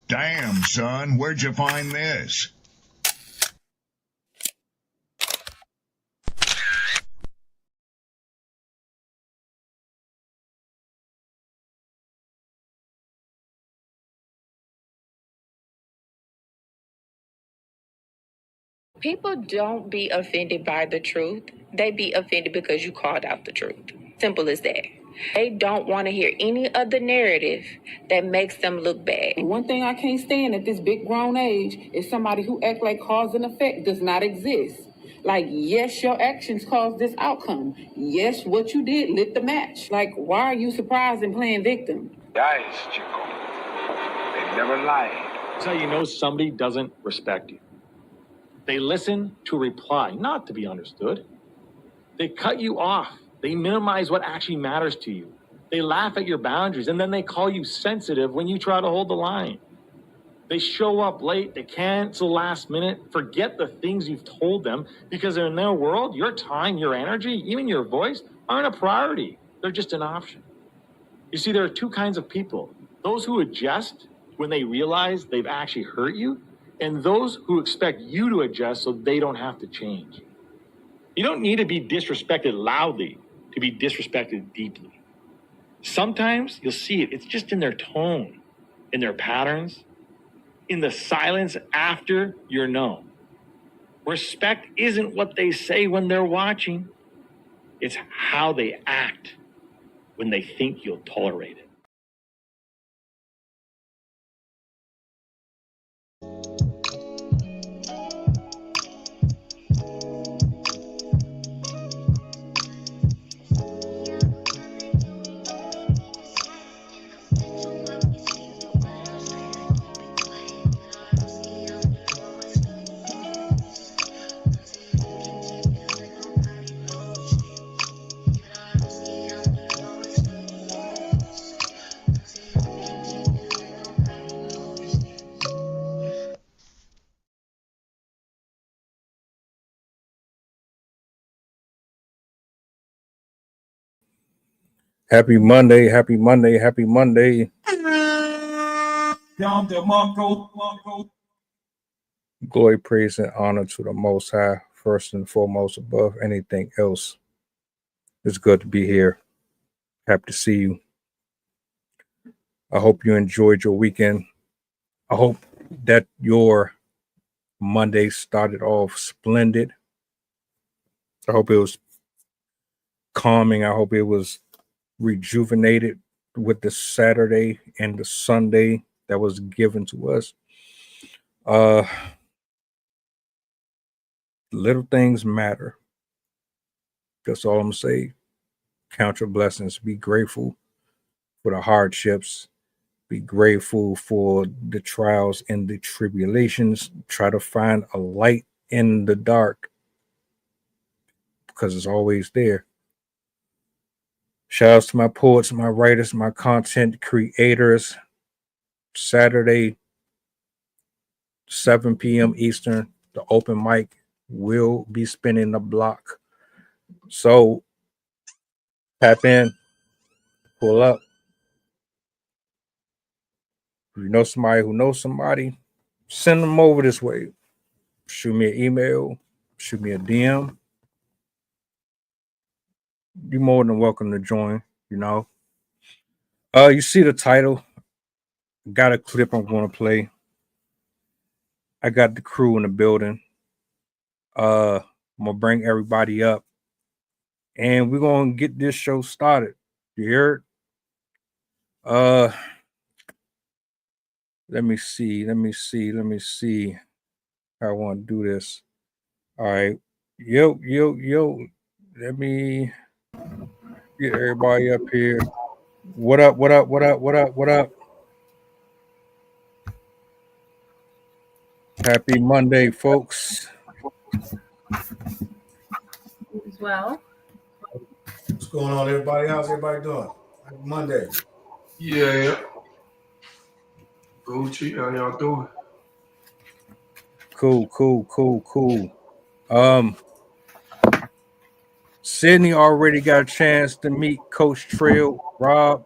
Damn, son, where'd you find this? People don't be offended by the truth. They be offended because you called out the truth. Simple as that. They don't want to hear any other narrative that makes them look bad. One thing I can't stand at this big grown age is somebody who act like cause and effect does not exist. Like, yes, your actions caused this outcome. Yes, what you did lit the match. Like, why are you surprised and playing victim? Guys, Chico, they never lied. That's how you know somebody doesn't respect you. They listen to reply, not to be understood. They cut you off. They minimize what actually matters to you. They laugh at your boundaries, and then they call you sensitive when you try to hold the line. They show up late, they cancel last minute, forget the things you've told them, because in their world, your time, your energy, even your voice aren't a priority. They're just an option. You see, there are two kinds of people. Those who adjust when they realize they've actually hurt you, and those who expect you to adjust so they don't have to change. You don't need to be disrespected loudly to be disrespected deeply. Sometimes you'll see it. It's just in their tone, in their patterns, in the silence after you're known. Respect isn't what they say when they're watching. It's how they act when they think you'll tolerate it. Happy Monday, happy Monday, happy Monday. Glory, praise, and honor to the Most High, first and foremost, above anything else. It's good to be here. Happy to see you. I hope you enjoyed your weekend. I hope that your Monday started off splendid. I hope it was calming. I hope it was rejuvenated with the Saturday and the Sunday that was given to us. Little things matter. That's all I'm saying. Count your blessings. Be grateful for the hardships. Be grateful for the trials and the tribulations. Try to find a light in the dark because it's always there. Shout outs to my poets, my writers, my content creators. Saturday, 7 p.m. Eastern, the open mic will be spinning the block. So tap in, pull up. If you know somebody who knows somebody, send them over this way. Shoot me an email, shoot me a DM. You're more than welcome to join, you know. You see the title. Got a clip I'm going to play. I got the crew in the building. I'm going to bring everybody up. And we're going to get this show started. You heard? Let me see how I want to do this. All right. Yo. Let me get everybody up here. What up? Happy Monday, folks. As well. What's going on, everybody? How's everybody doing? Happy Monday. Yeah. Gucci, how y'all doing? Cool. Sydney already got a chance to meet Coach Trill, Rob.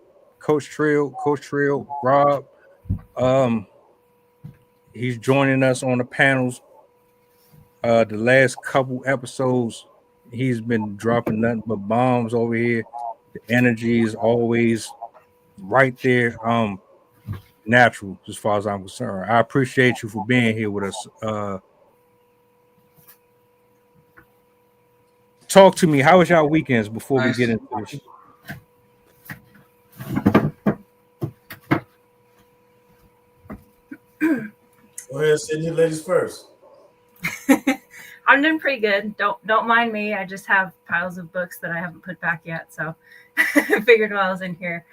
He's joining us on the panels. The last couple episodes, he's been dropping nothing but bombs over here. The energy is always right there. Natural as far as I'm concerned. I appreciate you for being here with us. Talk to me. How was y'all weekends before we get into this? Go ahead, Sydney, ladies first. I'm doing pretty good. Don't mind me. I just have piles of books that I haven't put back yet. So I figured while I was in here,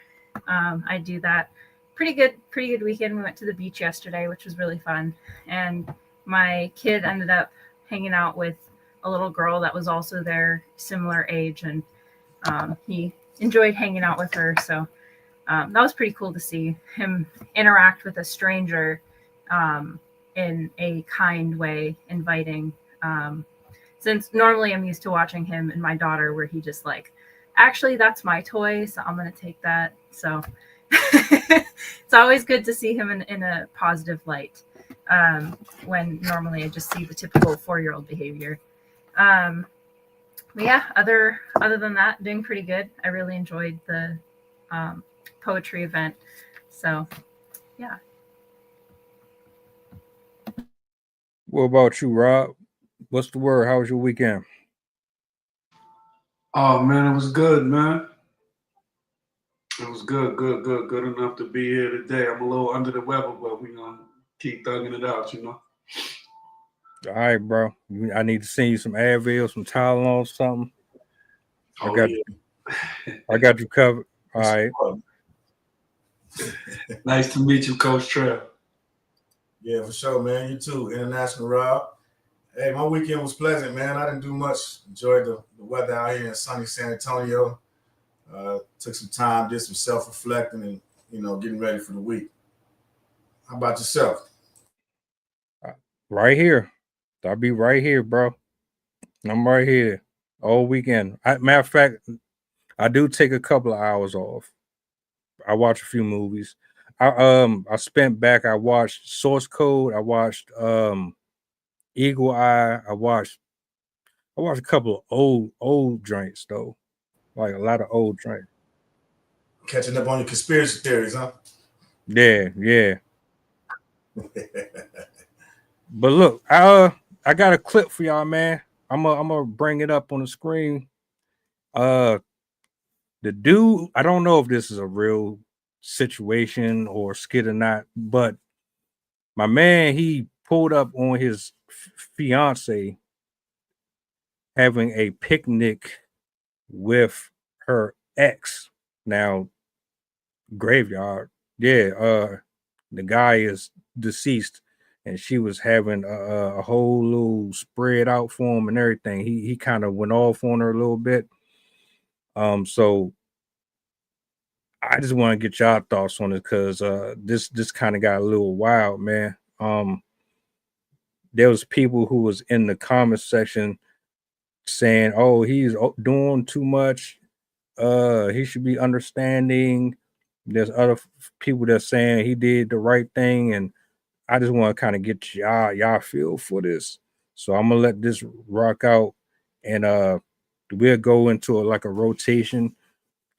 I'd do that. Pretty good weekend. We went to the beach yesterday, which was really fun. And my kid ended up hanging out with a little girl that was also their similar age, and he enjoyed hanging out with her. So that was pretty cool to see him interact with a stranger in a kind way, inviting. Since normally I'm used to watching him and my daughter where he just like, actually, that's my toy, so I'm going to take that. So it's always good to see him in a positive light when normally I just see the typical 4-year-old behavior. But yeah, other than that, doing pretty good. I really enjoyed the poetry event. So yeah. What about you, Rob? What's the word? How was your weekend? Oh man, it was good, man. It was good enough to be here today. I'm a little under the weather, but we gonna keep thugging it out, you know. All right, bro. I need to send you some Advil, some Tylenol, something. I got you covered. All right. Nice to meet you, Coach Trev. Yeah, for sure, man. You too, International Rob. Hey, my weekend was pleasant, man. I didn't do much. Enjoyed the weather out here in sunny San Antonio. Took some time, did some self-reflecting, and getting ready for the week. How about yourself? Right here. I'll be right here, bro. I'm right here all weekend. Matter of fact, I do take a couple of hours off. I watch a few movies. I spent back. I watched Source Code. I watched Eagle Eye. I watched a couple of old joints though, like a lot of old joints. Catching up on your conspiracy theories, huh? Yeah. But look, I got a clip for y'all, man. I'm gonna bring it up on the screen. The dude, I don't know if this is a real situation or skit or not, but my man, he pulled up on his fiance having a picnic with her ex. Now, graveyard. Yeah, the guy is deceased, and she was having a whole little spread out for him and everything. He kind of went off on her a little bit. So I just want to get y'all thoughts on it because this kind of got a little wild, man. There was people who was in the comment section saying, "Oh, he's doing too much. He should be understanding." There's other people that saying he did the right thing, and I just want to kind of get y'all feel for this. So I'm gonna let this rock out, and we'll go into like a rotation.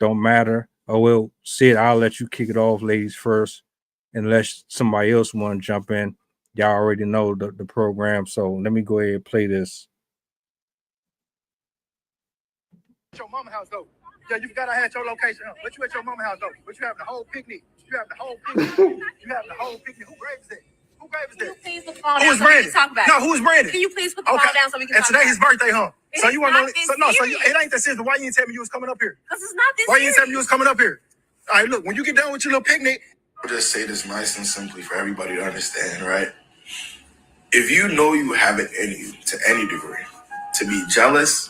Don't matter. Oh well, Sid, I'll let you kick it off, ladies first, unless somebody else want to jump in. Y'all already know the program, so let me go ahead and play this. Your mama house though. Yeah, you forgot I had your location, huh? But you at your mama house though. But you having the whole picnic. You having the whole picnic. Who grave is that? Who grave is that? Can you please put the phone down so we can talk about it? No, who is Brandon? Can you please put the phone down so we can and talk today about his birthday, huh? it? So you want to serious. it ain't that serious. Why you didn't tell me you was coming up here? Because it's not this Why you didn't tell me you serious. was coming up here? All right, look, when you get done with your little picnic. I'll just say this nice and simply for everybody to understand, right? If you know you have it in you to any degree to be jealous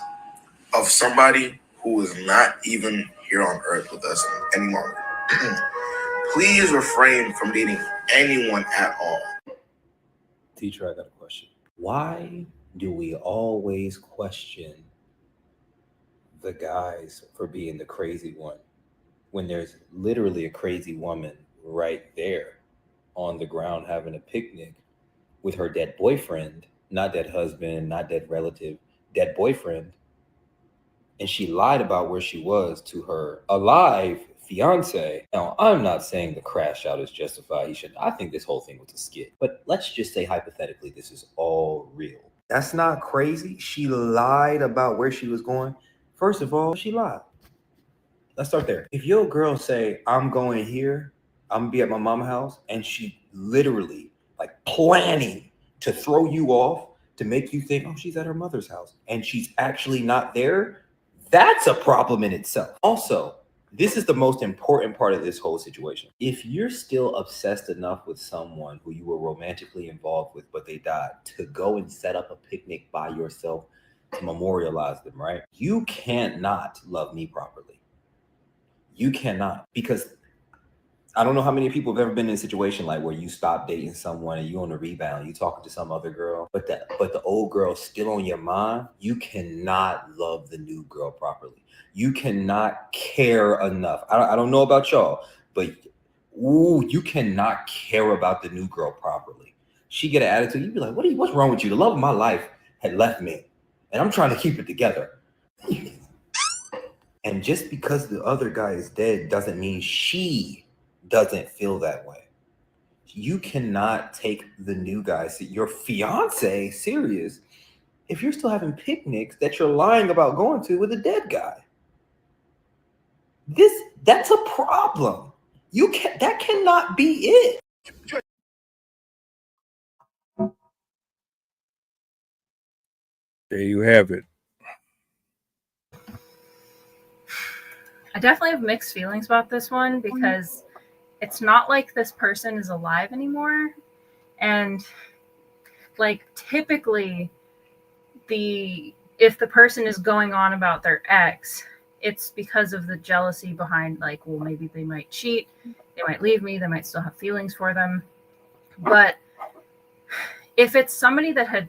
of somebody who is not even here on earth with us any longer, please refrain from dating anyone at all. Teacher, I got a question. Why do we always question the guys for being the crazy one when there's literally a crazy woman right there on the ground having a picnic with her dead boyfriend, not dead husband, not dead relative, dead boyfriend. And she lied about where she was to her alive fiance. Now, I'm not saying the crash out is justified. I think this whole thing was a skit. But let's just say hypothetically, this is all real. That's not crazy. She lied about where she was going. First of all, she lied. Let's start there. If your girl say, I'm going here, I'm gonna be at my mama's house, and she literally like planning to throw you off to make you think, oh, she's at her mother's house, and she's actually not there, that's a problem in itself. Also, this is the most important part of this whole situation. If you're still obsessed enough with someone who you were romantically involved with, but they died, to go and set up a picnic by yourself to memorialize them, right? You can't not love me properly. You cannot, because I don't know how many people have ever been in a situation like where you stop dating someone and you on the rebound, you talking to some other girl, but the old girl's still on your mind. You cannot love the new girl properly. You cannot care enough. I don't know about y'all, but you cannot care about the new girl properly. She get an attitude, you be like, what's wrong with you? The love of my life had left me, and I'm trying to keep it together. And just because the other guy is dead doesn't mean she doesn't feel that way. You cannot take the new guy, your fiance, serious if you're still having picnics that you're lying about going to with a dead guy. That's a problem. That cannot be it. There you have it. I definitely have mixed feelings about this one because it's not like this person is alive anymore. And like typically if the person is going on about their ex, it's because of the jealousy behind like, well, maybe they might cheat, they might leave me, they might still have feelings for them. But if it's somebody that had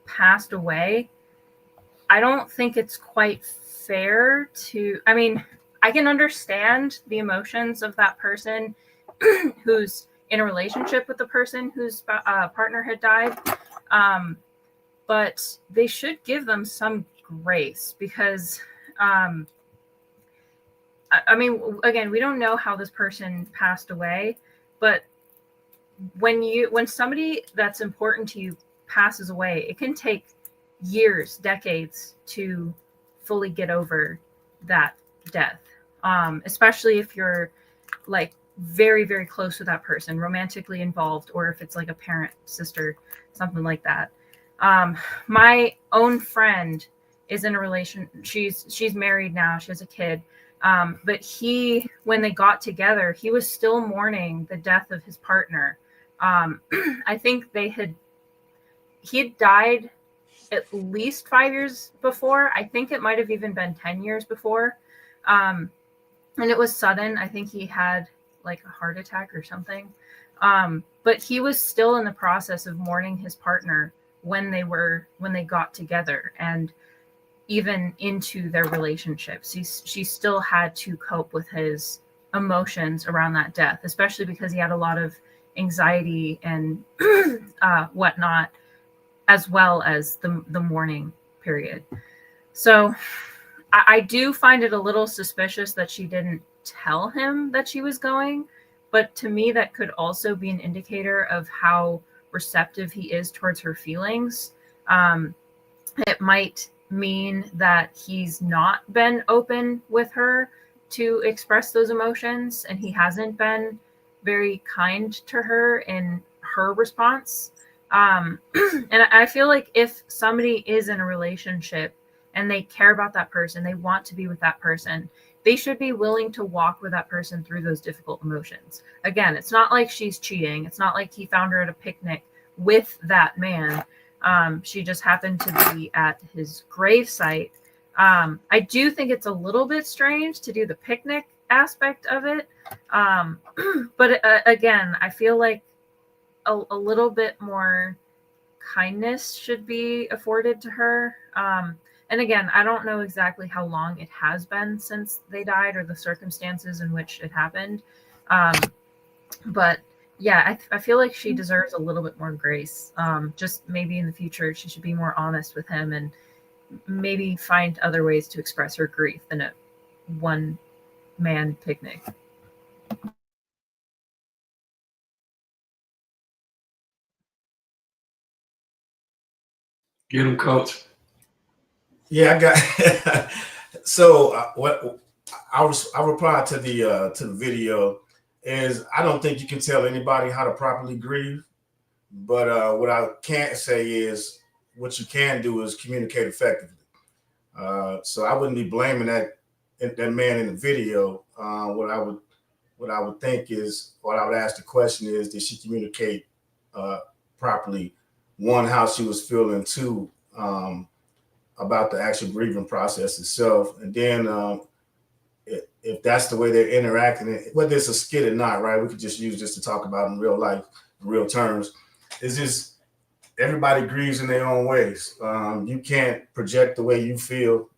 passed away, I don't think it's quite fair to, I mean, I can understand the emotions of that person who's in a relationship with the person whose partner had died. But they should give them some grace because, I mean, again, we don't know how this person passed away, but when somebody that's important to you passes away, it can take years, decades to fully get over that death. Especially if you're like very, very close with that person, romantically involved, or if it's like a parent, sister, something like that. My own friend is in a relation. She's married now. She has a kid. But when they got together, he was still mourning the death of his partner. I think he had died at least 5 years before. I think it might have even been 10 years before. And it was sudden. I think he had like a heart attack or something. But he was still in the process of mourning his partner when they got together and even into their relationships. She still had to cope with his emotions around that death, especially because he had a lot of anxiety and whatnot, as well as the mourning period. So I do find it a little suspicious that she didn't tell him that she was going, but to me, that could also be an indicator of how receptive he is towards her feelings. It might mean that he's not been open with her to express those emotions, and he hasn't been very kind to her in her response. And I feel like if somebody is in a relationship and they care about that person, they want to be with that person, they should be willing to walk with that person through those difficult emotions. Again, it's not like she's cheating. It's not like he found her at a picnic with that man. She just happened to be at his gravesite. I do think it's a little bit strange to do the picnic aspect of it. But again, I feel like a little bit more kindness should be afforded to her. And again, I don't know exactly how long it has been since they died or the circumstances in which it happened. But yeah, I feel like she deserves a little bit more grace. Just maybe in the future, she should be more honest with him and maybe find other ways to express her grief than a one-man picnic. Get him, coach. Yeah, I got. So what I replied to the video is I don't think you can tell anybody how to properly grieve, but what I can't say is what you can do is communicate effectively. So I wouldn't be blaming that man in the video. What I would think is, what I would ask the question is, did she communicate properly? One, how she was feeling. Two, about the actual grieving process itself, and then if that's the way they're interacting, whether it's a skit or not, right? We could just use this to talk about in real life, in real terms. It's just everybody grieves in their own ways. You can't project the way you feel,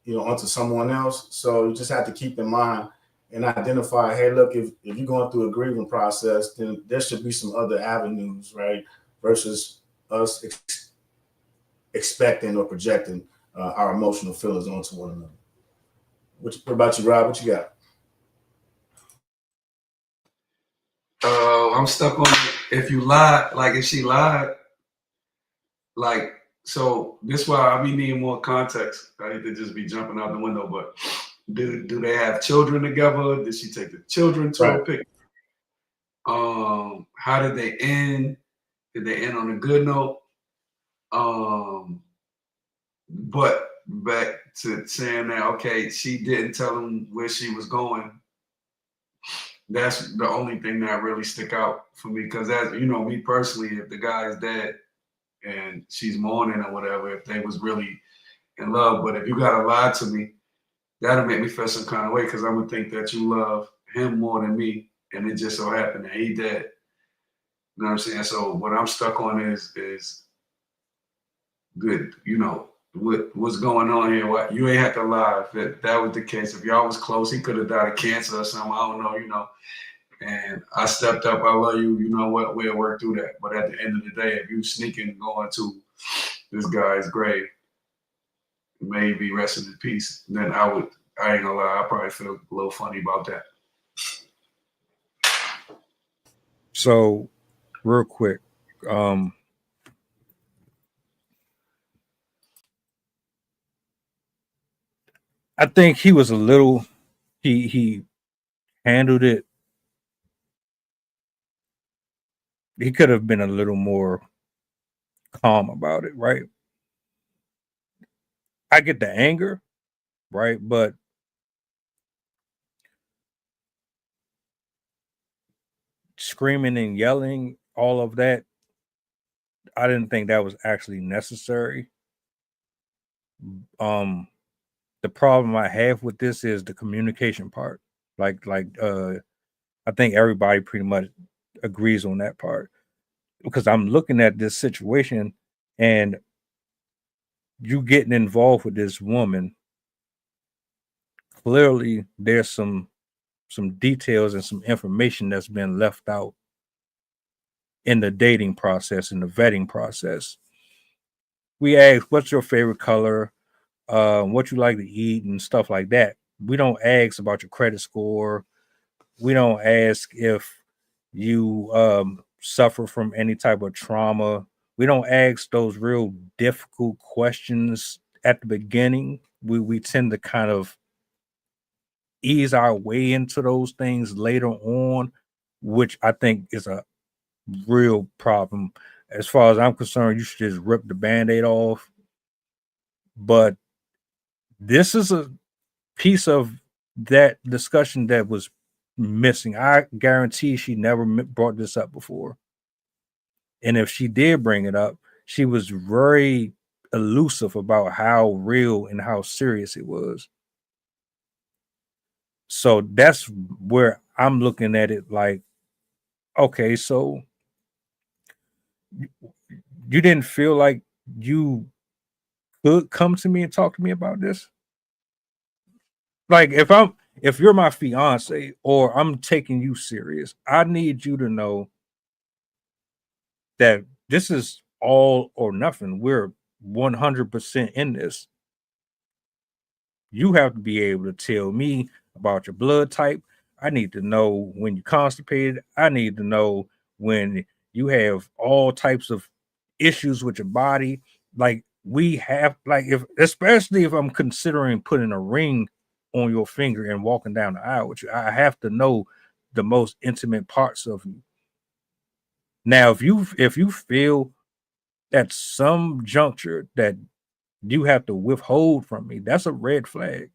onto someone else. So you just have to keep in mind and identify, hey, look, if you're going through a grieving process, then there should be some other avenues, right? Versus us expecting or projecting our emotional feelings onto one another. What about you, Rob? What you got? I'm stuck on if you lied, like if she lied, like, so this is why I be needing more context. I hate to just be jumping out the window, but do they have children together? Did she take the children to a picnic? How did they end? Did they end on a good note? But back to saying that, okay, she didn't tell him where she was going. That's the only thing that really stick out for me, because as you know, me personally, if the guy is dead and she's mourning or whatever, if they was really in love, but if you gotta lie to me, that'll make me feel some kind of way, because I'm gonna think that you love him more than me, and it just so happened that he dead. You know what I'm saying? So what I'm stuck on is good. What's going on here? What, you ain't have to lie. If that was the case, if y'all was close, he could have died of cancer or something. I don't know. And I stepped up. I love you. You know what? We'll work through that. But at the end of the day, if you sneaking going to this guy's grave, maybe resting in peace, then I ain't gonna lie, I probably feel a little funny about that. So, real quick, I think he was a little, he handled it. He could have been a little more calm about it, right? I get the anger, right? But screaming and yelling, all of that, I didn't think that was actually necessary. The problem I have with this is the communication part. I think everybody pretty much agrees on that part, because I'm looking at this situation and you getting involved with this woman. Clearly, there's some details and some information that's been left out in the dating process, in the vetting process. We ask, what's your favorite color? What you like to eat and stuff like that. We don't ask about your credit score. We don't ask if you suffer from any type of trauma. We don't ask those real difficult questions at the beginning. We tend to kind of ease our way into those things later on, which I think is a real problem. As far as I'm concerned, you should just rip the Band-Aid off. But this is a piece of that discussion that was missing. I guarantee she never brought this up before. And if she did bring it up, she was very elusive about how real and how serious it was. So that's where I'm looking at it like, okay, so you didn't feel like you could come to me and talk to me about this? Like if if you're my fiance or I'm taking you serious, I need you to know that this is all or nothing. We're 100% in this. You have to be able to tell me about your blood type. I need to know when you're constipated. I need to know when you have all types of issues with your body. Like we have, like if especially if I'm considering putting a ring on your finger and walking down the aisle with you, I have to know the most intimate parts of you. Now, if you feel at some juncture that you have to withhold from me, that's a red flag.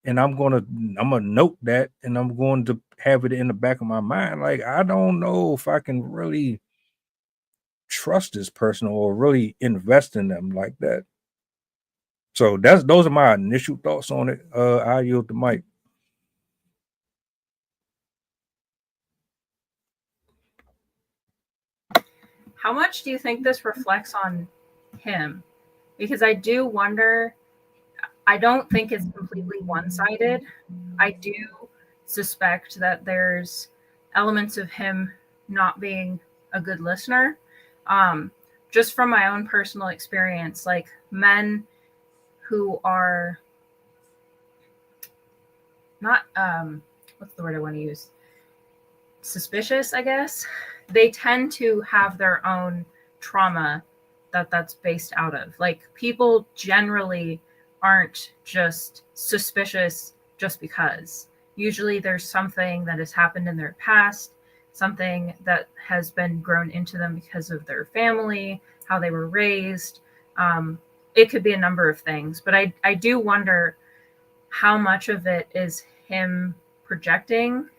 And I'm gonna note that, and I'm going to have it in the back of my mind. Like, I don't know if I can really trust this person or really invest in them like that. So those are my initial thoughts on it. I yield the mic. How much do you think this reflects on him? Because I do wonder, I don't think it's completely one-sided. I do suspect that there's elements of him not being a good listener. Just from my own personal experience, like men who are not, what's the word I want to use? Suspicious, I guess. They tend to have their own trauma that's based out of. Like, people generally aren't just suspicious just because. Usually there's something that has happened in their past, something that has been grown into them because of their family, how they were raised. It could be a number of things, but I do wonder how much of it is him projecting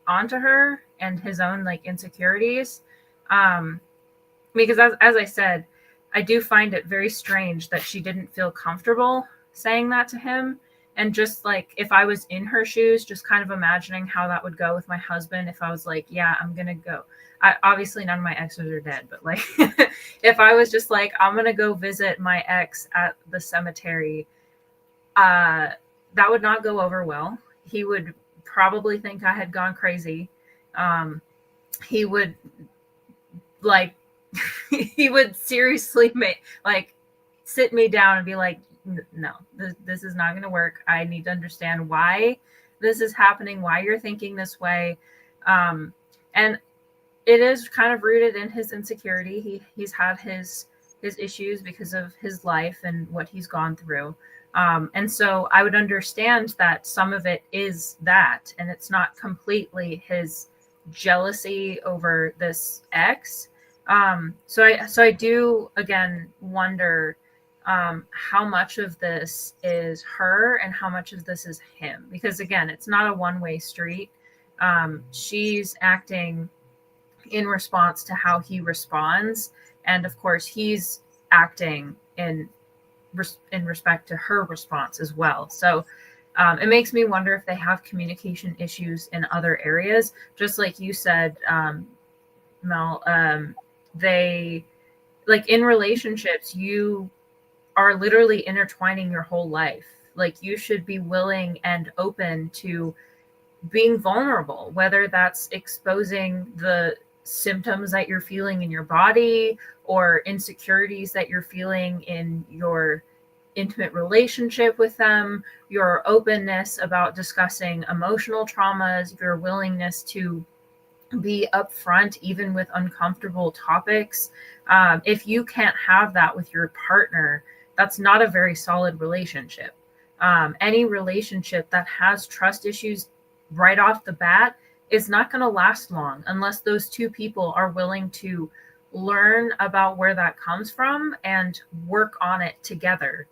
onto her and his own like insecurities. Because as I said, I do find it very strange that she didn't feel comfortable saying that to him. And just like, if I was in her shoes, just kind of imagining how that would go with my husband. If I was like, yeah, I'm going to go. Obviously none of my exes are dead, but like, if I was just like, I'm going to go visit my ex at the cemetery, that would not go over well. He would probably think I had gone crazy. He would like, he would seriously sit me down and be like, no, this is not going to work. I need to understand why this is happening, why you're thinking this way. And it is kind of rooted in his insecurity. He's had his issues because of his life and what he's gone through. And so I would understand that some of it is that, and it's not completely his jealousy over this ex. So I do again wonder how much of this is her and how much of this is him, because again, it's not a one-way street. She's acting in response to how he responds, and of course he's acting in respect to her response as well. So it makes me wonder if they have communication issues in other areas, just like you said, Mel. They, like, in relationships, you are literally intertwining your whole life. Like, you should be willing and open to being vulnerable, whether that's exposing the symptoms that you're feeling in your body or insecurities that you're feeling in your intimate relationship with them, your openness about discussing emotional traumas, your willingness to be upfront even with uncomfortable topics. If you can't have that with your partner, that's not a very solid relationship. Any relationship that has trust issues right off the bat is not going to last long unless those two people are willing to learn about where that comes from and work on it together.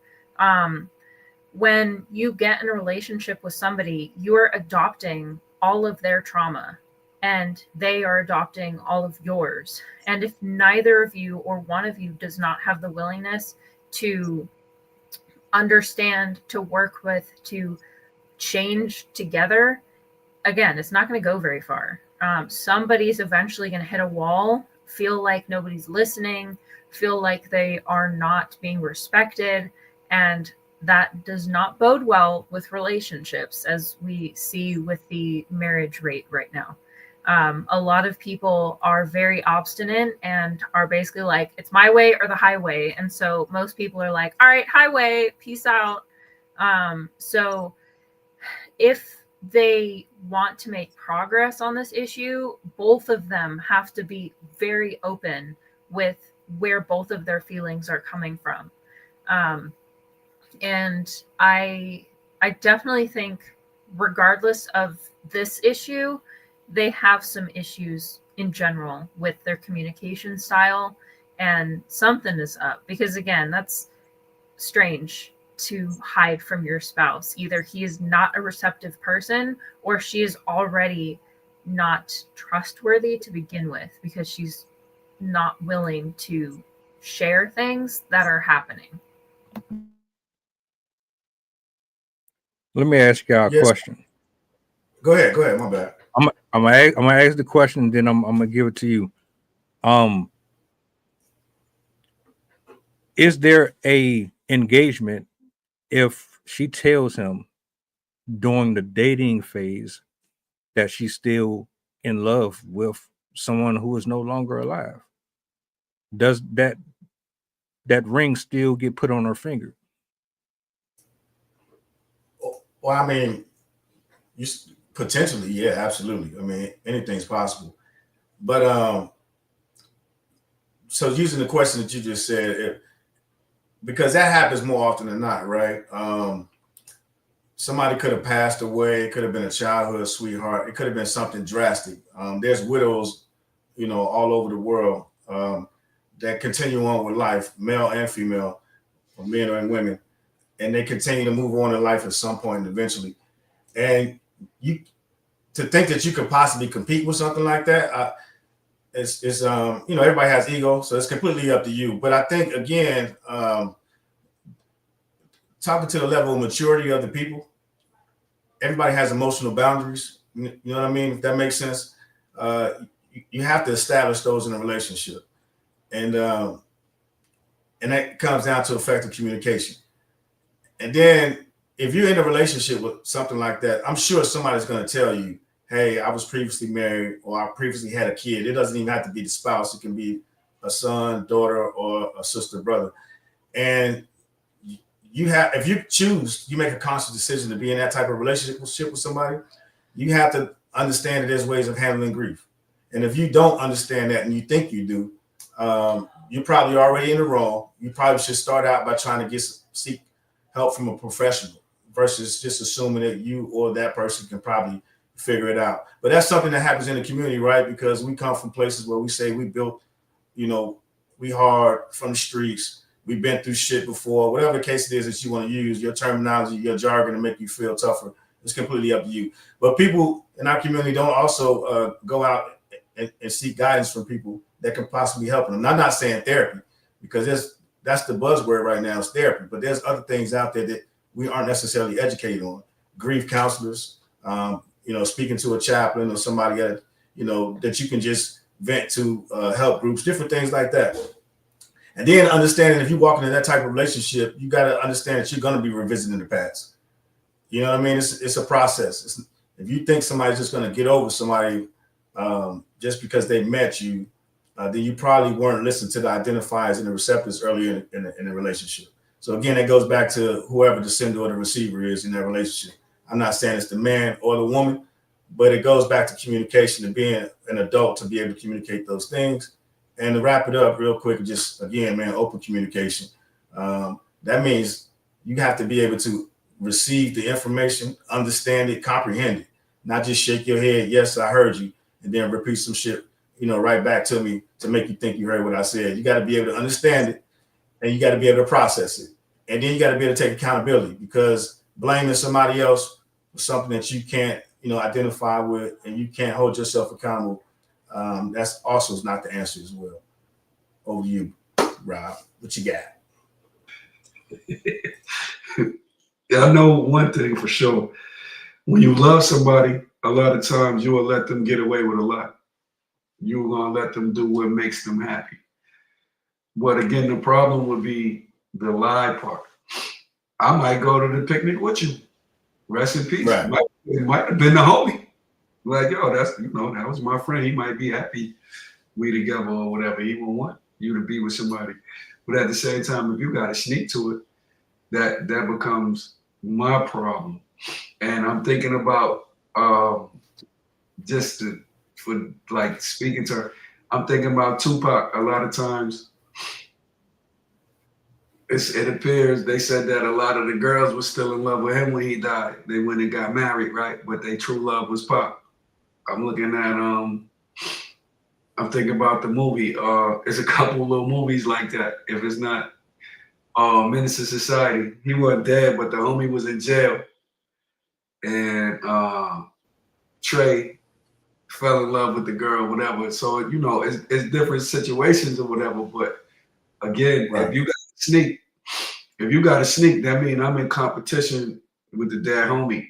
When you get in a relationship with somebody, you're adopting all of their trauma and they are adopting all of yours. And if neither of you or one of you does not have the willingness to understand, to work with, to change together, again, it's not going to go very far. Somebody's eventually going to hit a wall, feel like nobody's listening, feel like they are not being respected, and that does not bode well with relationships, as we see with the marriage rate right now. A lot of people are very obstinate and are basically like, it's my way or the highway. And so most people are like, all right, highway, peace out. So if they want to make progress on this issue, both of them have to be very open with where both of their feelings are coming from. And I definitely think, regardless of this issue, they have some issues in general with their communication style, and something is up, because again, that's strange to hide from your spouse. Either he is not a receptive person, or she is already not trustworthy to begin with, because she's not willing to share things that are happening. Let me ask y'all a question. Go ahead. My bad. I'm gonna ask the question, and then I'm gonna give it to you. Is there a engagement if she tells him during the dating phase that she's still in love with someone who is no longer alive? Does that ring still get put on her finger? Well, I mean, potentially, yeah, absolutely. I mean, anything's possible. But so using the question that you just said, because that happens more often than not, right? Somebody could have passed away. It could have been a childhood sweetheart. It could have been something drastic. There's widows, all over the world that continue on with life, male and female, or men and women, and they continue to move on in life at some point eventually. And to think that you could possibly compete with something like that, it's everybody has ego, so it's completely up to you. But I think, again, talking to the level of maturity of the people, everybody has emotional boundaries. You know what I mean? If that makes sense. You have to establish those in a relationship, and that comes down to effective communication. And then if you're in a relationship with something like that, I'm sure somebody's going to tell you, hey, I was previously married, or I previously had a kid. It doesn't even have to be the spouse. It can be a son, daughter, or a sister, brother. And if you choose, you make a conscious decision to be in that type of relationship with somebody, you have to understand that there's ways of handling grief. And if you don't understand that and you think you do, you're probably already in the wrong. You probably should start out by trying to seek help from a professional versus just assuming that you or that person can probably figure it out. But that's something that happens in the community, right? Because we come from places where we say we built, we hard from the streets. We've been through shit before. Whatever the case it is that you want to use, your terminology, your jargon to make you feel tougher, it's completely up to you. But people in our community don't also go out and seek guidance from people that can possibly help them. And I'm not saying therapy, because that's the buzzword right now, is therapy. But there's other things out there that we aren't necessarily educated on. Grief counselors, speaking to a chaplain or somebody that you can just vent to, help groups, different things like that. And then understanding, if you walk into that type of relationship, you got to understand that you're going to be revisiting the past. You know what I mean? It's a process. If you think somebody's just going to get over somebody just because they met you, then you probably weren't listening to the identifiers and the receptors earlier in the relationship. So again, it goes back to whoever the sender or the receiver is in that relationship. I'm not saying it's the man or the woman, but it goes back to communication and being an adult to be able to communicate those things. And to wrap it up real quick, just again, man, open communication. That means you have to be able to receive the information, understand it, comprehend it, not just shake your head, yes, I heard you, and then repeat some shit, right back to me to make you think you heard what I said. You got to be able to understand it, and you got to be able to process it. And then you got to be able to take accountability, because blaming somebody else for something that you can't, identify with, and you can't hold yourself accountable, that's also not the answer as well. Over to you, Rob. What you got? I know one thing for sure. When you love somebody, a lot of times you will let them get away with a lot. You're going to let them do what makes them happy. But again, the problem would be the lie part. I might go to the picnic with you. Rest in peace. Right. It might have been the homie. Like, yo, that's, you know, that was my friend. He might be happy we together or whatever. He won't want you to be with somebody. But at the same time, if you got to sneak to it, that becomes my problem. And I'm thinking about for like speaking to her, I'm thinking about Tupac. A lot of times, it appears they said that a lot of the girls were still in love with him when he died. They went and got married, right? But their true love was Pac. I'm looking at I'm thinking about the movie. There's a couple little movies like that. If it's not Menace to Society, he wasn't dead, but the homie was in jail. And Trey fell in love with the girl, whatever. So, you know, it's different situations or whatever. But again, Right. if you got to sneak, that means I'm in competition with the dead homie.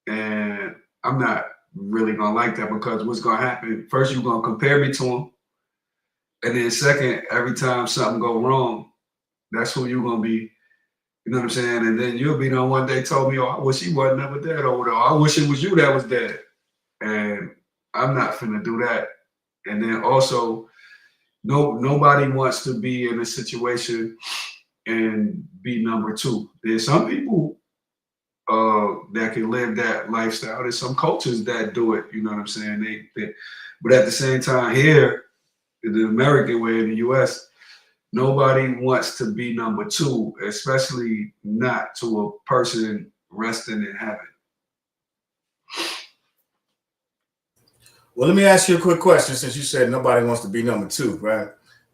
And I'm not really gonna like that, because what's gonna happen, first you're gonna compare me to him. And then second, every time something go wrong, that's who you're gonna be. You know what I'm saying? And then you'll be the one day told me, oh, I wish he wasn't never dead over there. I wish it was you that was dead. And I'm not finna do that. And then also, nobody wants to be in a situation and be number two. There's some people that can live that lifestyle. There's some cultures that do it. You know what I'm saying? But at the same time, here, the American way in the U.S., nobody wants to be number two, especially not to a person resting in heaven. Well, let me ask you a quick question, since you said nobody wants to be number two, right?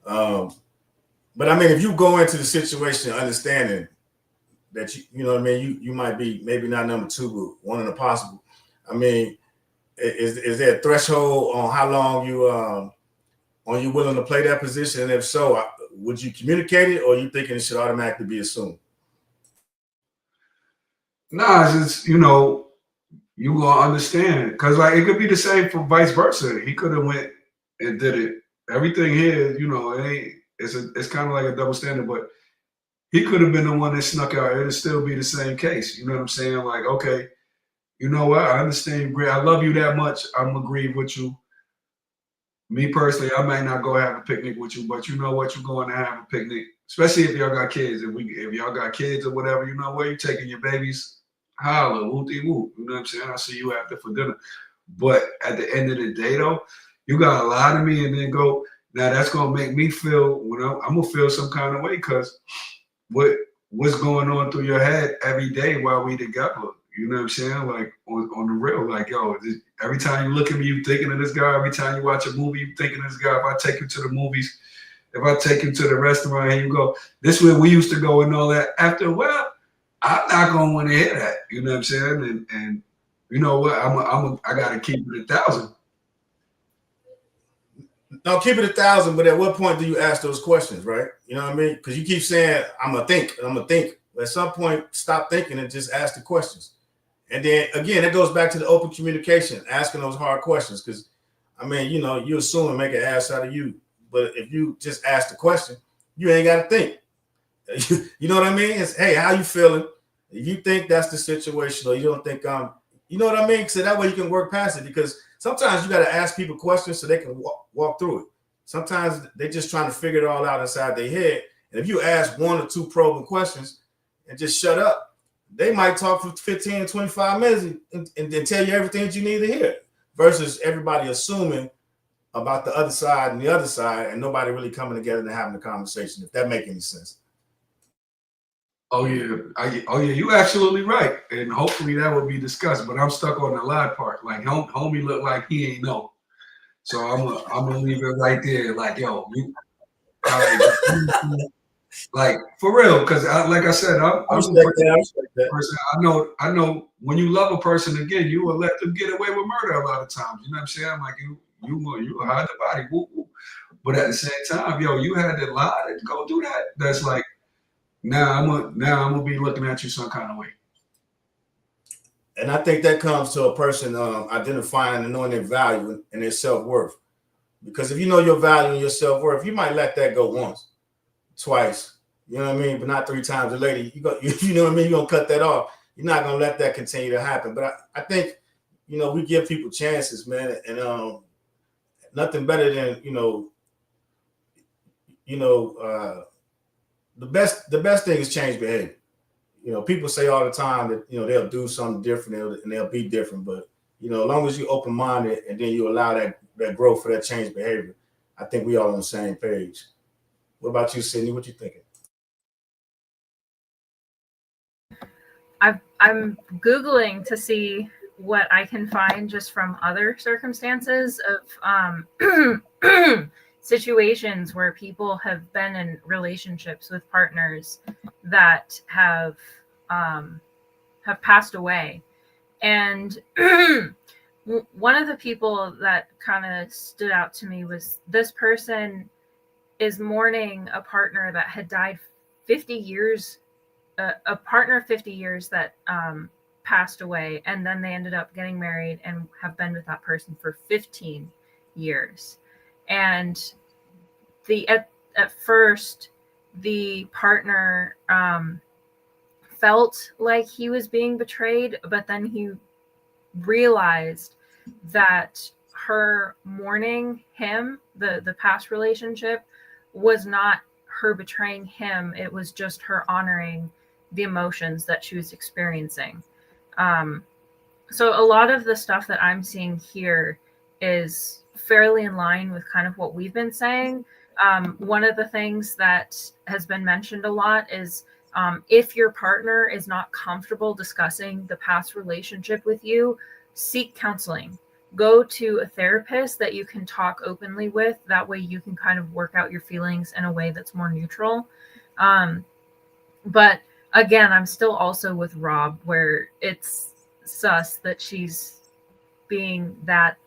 But I mean, if you go into the situation understanding that you know what I mean, you might be maybe not number two, but one in the possible. I mean, is there a threshold on how long are you willing to play that position? And if so, would you communicate it, or are you thinking it should automatically be assumed? Nah, it's just, you know, you gonna understand, because like it could be the same for vice versa. He could have went and did it. Everything here, you know, it's kind of like a double standard, but he could have been the one that snuck out. It'd still be the same case. You know what I'm saying? Like, okay, you know what? I understand. I love you that much. I'm agreeing with you. Me personally, I might not go have a picnic with you, but you know what? You're going to have a picnic, especially if y'all got kids. If y'all got kids or whatever, you know what? You're taking your babies, holla, wooty woo. You know what I'm saying? I'll see you after for dinner. But at the end of the day, though, you got a lot of me, and then go, now that's going to make me feel, I'm going to feel some kind of way, because what's going on through your head every day while we together? You know what I'm saying? Like on the real, like, yo, every time you look at me, you thinking of this guy. Every time you watch a movie, you thinking of this guy. If I take you to the movies, if I take you to the restaurant, and you go, this way we used to go and all that. After a while, I'm not gonna want to hear that. You know what I'm saying? And you know what? I gotta keep it 1,000. No, keep it 1,000. But at what point do you ask those questions, right? You know what I mean? Because you keep saying, I'm gonna think. At some point, stop thinking and just ask the questions. And then again, it goes back to the open communication, asking those hard questions. Because I mean, you know, you assume and make an ass out of you. But if you just ask the question, you ain't got to think. You know what I mean? It's, hey, how you feeling? If you think that's the situation, or you don't think you know what I mean? So that way you can work past it. Because sometimes you got to ask people questions so they can walk through it. Sometimes they're just trying to figure it all out inside their head. And if you ask one or two probing questions and just shut up, they might talk for 15 to 25 minutes and then tell you everything that you need to hear, versus everybody assuming about the other side and nobody really coming together and having a conversation, if that makes any sense. Oh yeah, you absolutely right. And hopefully that will be discussed, but I'm stuck on the lie part. Like, homie look like he ain't know. So I'm gonna leave it right there. Like, yo, like for real, because like I said, I'm a person. I know when you love a person, again, you will let them get away with murder a lot of times. You know what I'm saying? Like you hide the body, woo, woo. But at the same time, yo, you had to lie to go do that. That's like, now I'm gonna be looking at you some kind of way. And I think that comes to a person identifying and knowing their value and their self-worth. Because if you know your value and your self-worth, you might let that go once, twice, You know what I mean? But not 3 times a lady. You know what I mean? You're going to cut that off. You're not going to let that continue to happen. But I think, we give people chances, man. And nothing better than, the best thing is change behavior. People say all the time that, they'll do something different and they'll be different. But, as long as you're open-minded and then you allow that growth for that change behavior, I think we all on the same page. What about you, Sydney? What you thinking? I'm Googling to see what I can find just from other circumstances of situations where people have been in relationships with partners that have passed away. And one of the people that kind of stood out to me was this person is mourning a partner that had died 50 years, a partner 50 years that passed away, and then they ended up getting married and have been with that person for 15 years. And at first the partner felt like he was being betrayed, but then he realized that her mourning him, the past relationship, was not her betraying him. It was just her honoring the emotions that she was experiencing. So a lot of the stuff that I'm seeing here is fairly in line with kind of what we've been saying. One of the things that has been mentioned a lot is if your partner is not comfortable discussing the past relationship with you, seek counseling. Go to a therapist that you can talk openly with. That way you can kind of work out your feelings in a way that's more neutral. But again, I'm still also with Rob, where it's sus that she's being that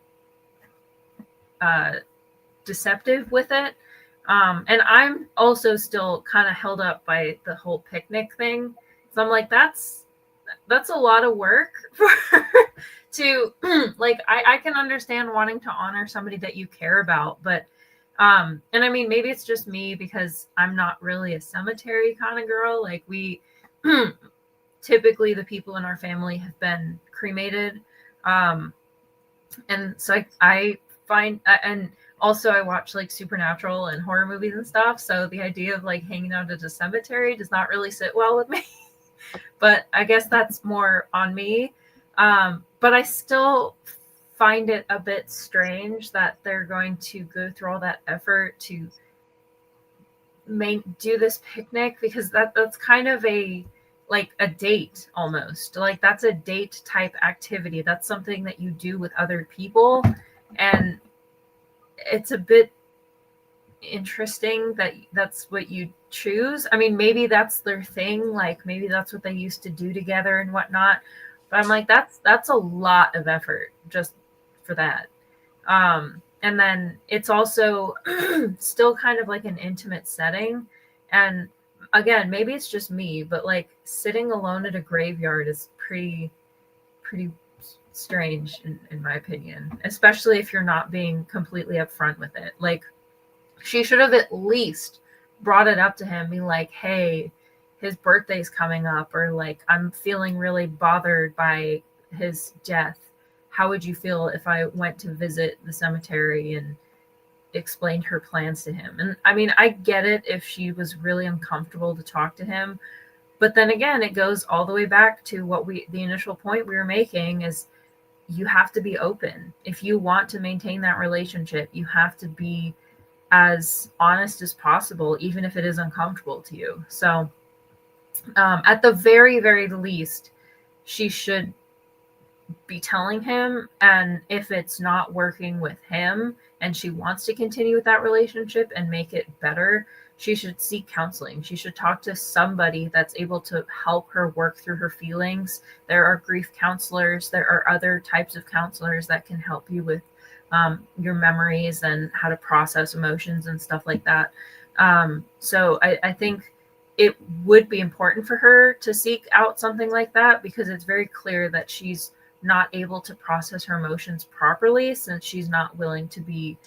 deceptive with it. And I'm also still kind of held up by the whole picnic thing. So I'm like, that's a lot of work to like, I can understand wanting to honor somebody that you care about, but and I mean, maybe it's just me because I'm not really a cemetery kind of girl. Like we typically the people in our family have been cremated. And so I find, and also I watch like supernatural and horror movies and stuff. So the idea of like hanging out at a cemetery does not really sit well with me, but I guess that's more on me. But I still find it a bit strange that they're going to go through all that effort to do this picnic, because that's kind of a date almost. Like that's a date type activity. That's something that you do with other people. And it's a bit interesting that that's what you choose. I mean, maybe that's their thing. Like maybe that's what they used to do together and whatnot. But I'm like, that's a lot of effort just for that. And then it's also still kind of like an intimate setting. And again, maybe it's just me, but like sitting alone at a graveyard is pretty strange in my opinion, especially if you're not being completely upfront with it. Like she should have at least brought it up to him, be like, hey, his birthday's coming up, or like, I'm feeling really bothered by his death. How would you feel if I went to visit the cemetery and explained her plans to him? And I mean, I get it if she was really uncomfortable to talk to him, but then again, it goes all the way back to the initial point we were making is you have to be open. If you want to maintain that relationship, you have to be as honest as possible, even if it is uncomfortable to you. So at the very, very least, she should be telling him. And if it's not working with him and she wants to continue with that relationship and make it better, she should seek counseling. She should talk to somebody that's able to help her work through her feelings. There are grief counselors. There are other types of counselors that can help you with your memories and how to process emotions and stuff like that. So I think it would be important for her to seek out something like that, because it's very clear that she's not able to process her emotions properly since she's not willing to be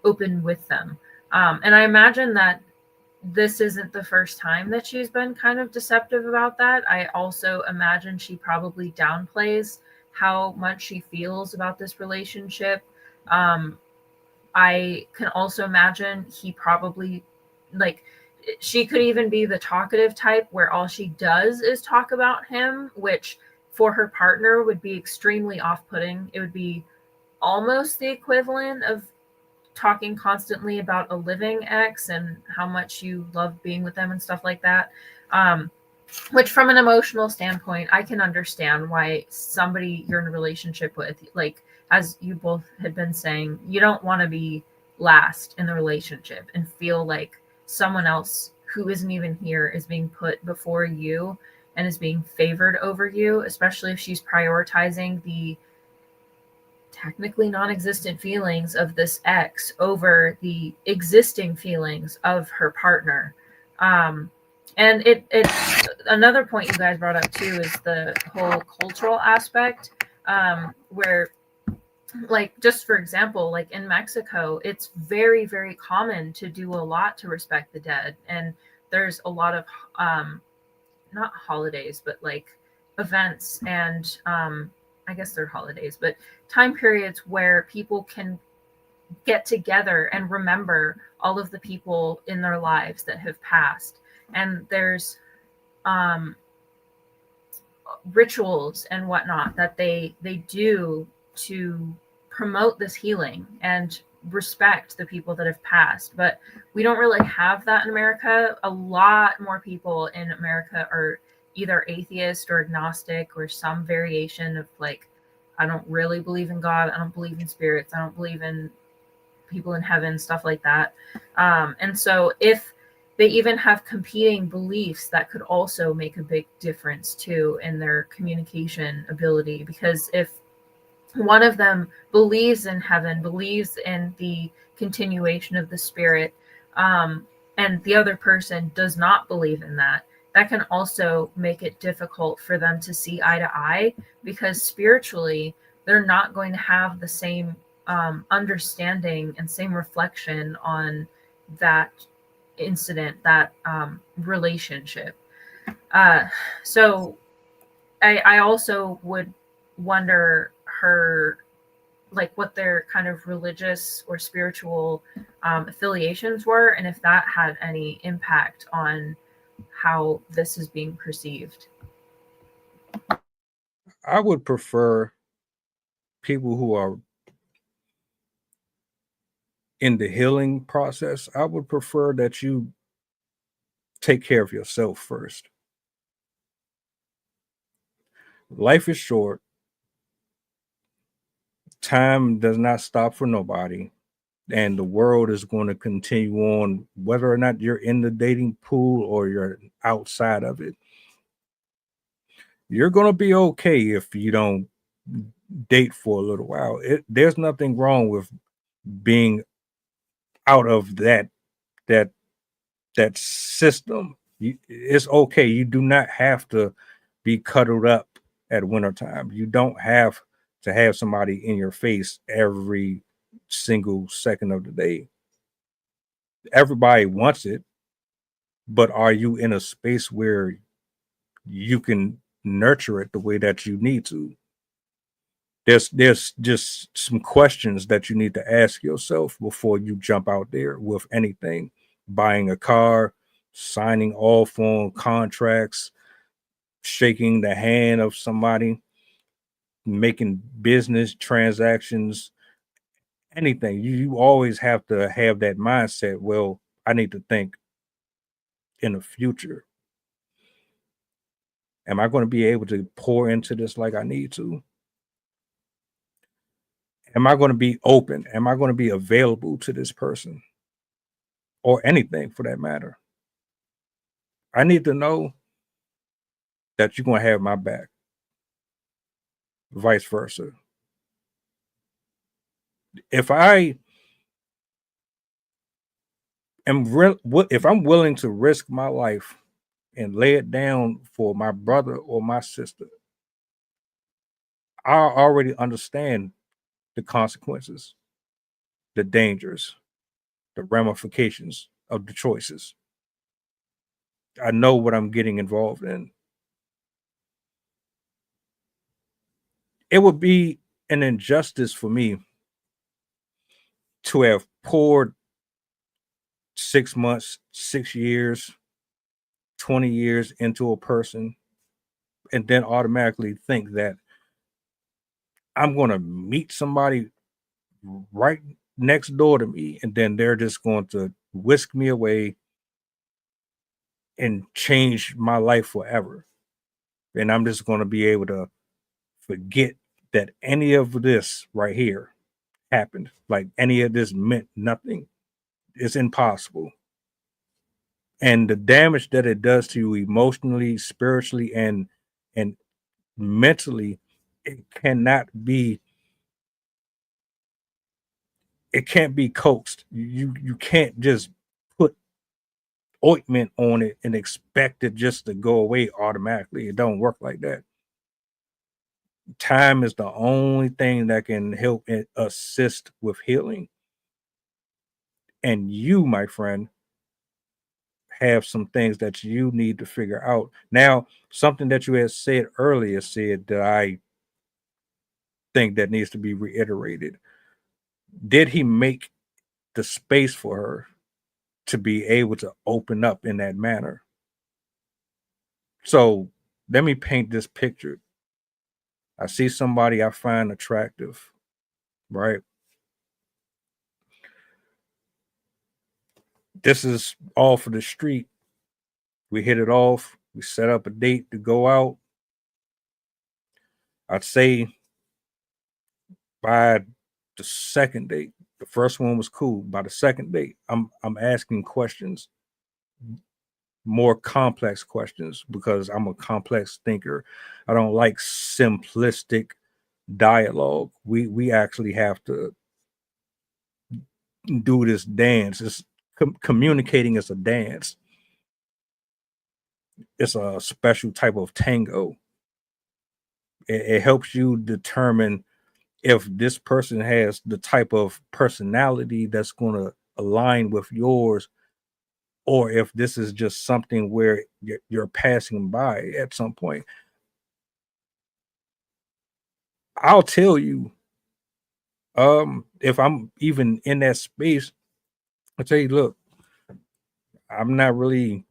open with them. And I imagine that this isn't the first time that she's been kind of deceptive about that. I also imagine she probably downplays how much she feels about this relationship. I can also imagine he probably, like, she could even be the talkative type where all she does is talk about him, which for her partner would be extremely off-putting. It would be almost the equivalent of talking constantly about a living ex and how much you love being with them and stuff like that. Which from an emotional standpoint, I can understand why somebody you're in a relationship with, like, as you both had been saying, you don't want to be last in the relationship and feel like someone else who isn't even here is being put before you and is being favored over you, especially if she's prioritizing the technically non-existent feelings of this ex over the existing feelings of her partner. And it another point you guys brought up too is the whole cultural aspect, where, like, just for example, like in Mexico, it's very, very common to do a lot to respect the dead. And there's a lot of, not holidays, but like events and, I guess they're holidays, but time periods where people can get together and remember all of the people in their lives that have passed. And there's rituals and whatnot that they do to promote this healing and respect the people that have passed. But we don't really have that in America. A lot more people in America are either atheist or agnostic or some variation of, like, I don't really believe in God, I don't believe in spirits, I don't believe in people in heaven, stuff like that. And so if they even have competing beliefs, that could also make a big difference too in their communication ability. Because if one of them believes in heaven, believes in the continuation of the spirit, and the other person does not believe in that, that can also make it difficult for them to see eye to eye, because spiritually they're not going to have the same understanding and same reflection on that incident, that relationship. So I also would wonder her, like, what their kind of religious or spiritual affiliations were, and if that had any impact on how this is being perceived. I would prefer people who are in the healing process. I would prefer that you take care of yourself first. Life is short. Time does not stop for nobody. And the world is going to continue on, whether or not you're in the dating pool or you're outside of it. You're going to be okay if you don't date for a little while. There's nothing wrong with being out of that system. It's okay. You do not have to be cuddled up at wintertime. You don't have to have somebody in your face every single second of the day. Everybody wants it, but are you in a space where you can nurture it the way that you need to? There's just some questions that you need to ask yourself before you jump out there with anything. Buying a car, signing off on contracts, shaking the hand of somebody, making business transactions, anything. You always have to have that mindset. Well, I need to think in the future. Am I going to be able to pour into this like I need to? Am I going to be open? Am I going to be available to this person? Or anything for that matter? I need to know that you're going to have my back. Vice versa. If I if I'm willing to risk my life and lay it down for my brother or my sister, I already understand the consequences, the dangers, the ramifications of the choices. I know what I'm getting involved in. It would be an injustice for me to have poured 6 months, 6 years, 20 years into a person and then automatically think that I'm going to meet somebody right next door to me and then they're just going to whisk me away and change my life forever. And I'm just going to be able to forget that any of this right here happened. Like any of this meant nothing. It's impossible. And the damage that it does to you emotionally, spiritually, and mentally, it can't be coaxed. You can't just put ointment on it and expect it just to go away automatically. It don't work like that. Time is the only thing that can help and assist with healing. And you, my friend, have some things that you need to figure out. Now, something that you had said earlier said that I think that needs to be reiterated. Did he make the space for her to be able to open up in that manner? So let me paint this picture. I see somebody I find attractive, right? This is off of the street. We hit it off. We set up a date to go out. I'd say by the second date, the first one was cool. By the second date, I'm asking questions, more complex questions, because I'm a complex thinker. I don't like simplistic dialogue. We actually have to do this dance. It's communicating is a dance. It's a special type of tango. It helps you determine if this person has the type of personality that's going to align with yours, or if this is just something where you're passing by at some point. I'll tell you, if I'm even in that space, I'll tell you, look, I'm not really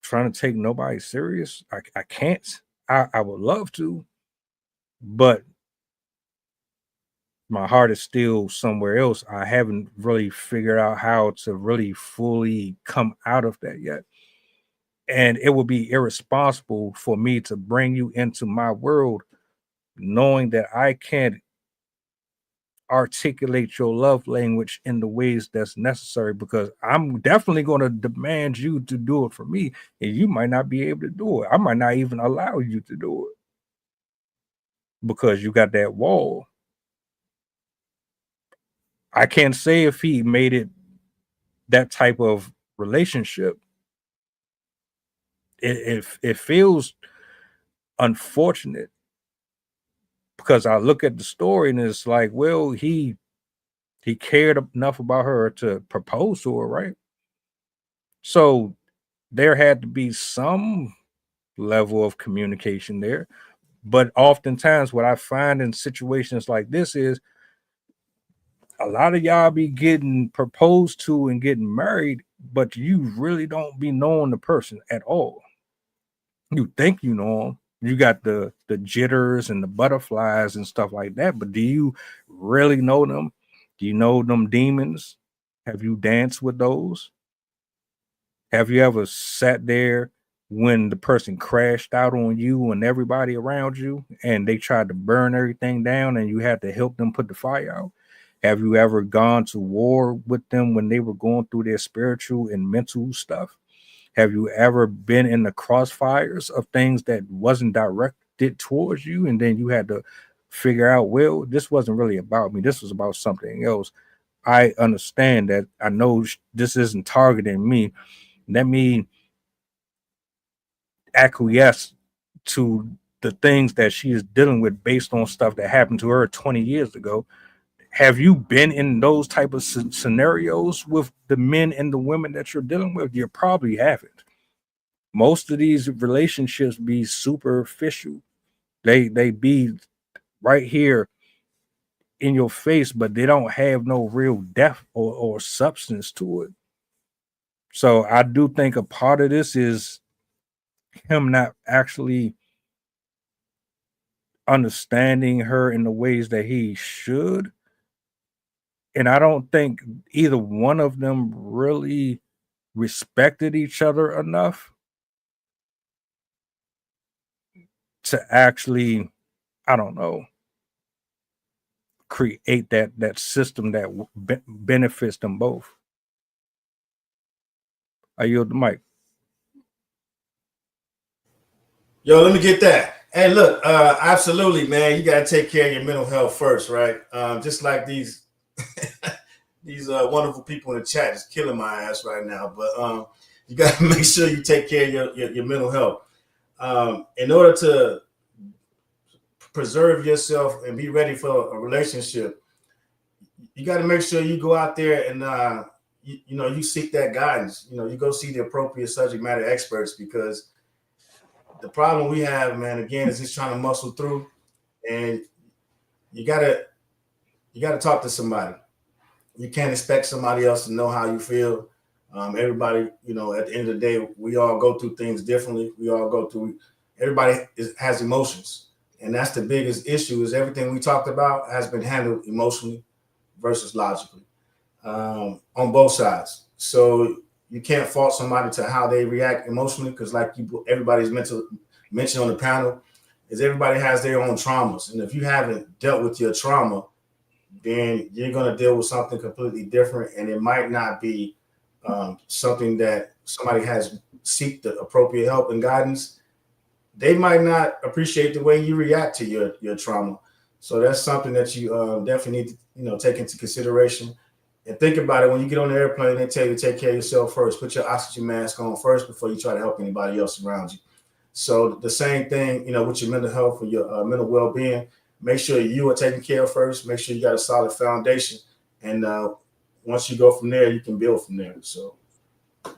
trying to take nobody serious. I can't. I would love to, but my heart is still somewhere else. I haven't really figured out how to really fully come out of that yet. And it would be irresponsible for me to bring you into my world knowing that I can't articulate your love language in the ways that's necessary, because I'm definitely going to demand you to do it for me, and you might not be able to do it. I might not even allow you to do it because you got that wall. I can't say if he made it that type of relationship. It feels unfortunate because I look at the story and it's like, well, he cared enough about her to propose to her, right? So there had to be some level of communication there. But oftentimes what I find in situations like this is a lot of y'all be getting proposed to and getting married, but you really don't be knowing the person at all. You think you know them. You got the jitters and the butterflies and stuff like that, but do you really know them? Do you know them demons? Have you danced with those? Have you ever sat there when the person crashed out on you and everybody around you and they tried to burn everything down and you had to help them put the fire out? Have you ever gone to war with them when they were going through their spiritual and mental stuff? Have you ever been in the crossfires of things that wasn't directed towards you, and then you had to figure out, well, this wasn't really about me. This was about something else. I understand that. I know this isn't targeting me. Let me acquiesce to the things that she is dealing with based on stuff that happened to her 20 years ago. Have you been in those type of scenarios with the men and the women that you're dealing with? You probably haven't. most of these relationships be superficial. They be right here in your face, but they don't have no real depth or substance to it. So I do think a part of this is him not actually understanding her in the ways that he should. And I don't think either one of them really respected each other enough to actually, I don't know, create that system that benefits them both. I yield the mic. Yo, let me get that. Hey, look, absolutely, man. You got to take care of your mental health first, right? Just like these these wonderful people in the chat is killing my ass right now. But you got to make sure you take care of your mental health. In order to preserve yourself and be ready for a relationship, you got to make sure you go out there and you seek that guidance. You go see the appropriate subject matter experts, because the problem we have, man, again, is just trying to muscle through, and you gotta talk to somebody. You can't expect somebody else to know how you feel. Everybody, at the end of the day, we all go through things differently. Everybody has emotions, and that's the biggest issue. Is everything we talked about has been handled emotionally versus logically on both sides. So you can't fault somebody to how they react emotionally, because everybody's mentioned on the panel, is everybody has their own traumas. And if you haven't dealt with your trauma, then you're going to deal with something completely different. And it might not be something that somebody has seek the appropriate help and guidance. They might not appreciate the way you react to your trauma. So that's something that you definitely need to take into consideration. And think about it, when you get on the airplane, they tell you to take care of yourself first. Put your oxygen mask on first before you try to help anybody else around you. So the same thing, with your mental health or your mental well-being, make sure you are taken care of first. Make sure you got a solid foundation. And once you go from there, you can build from there. So,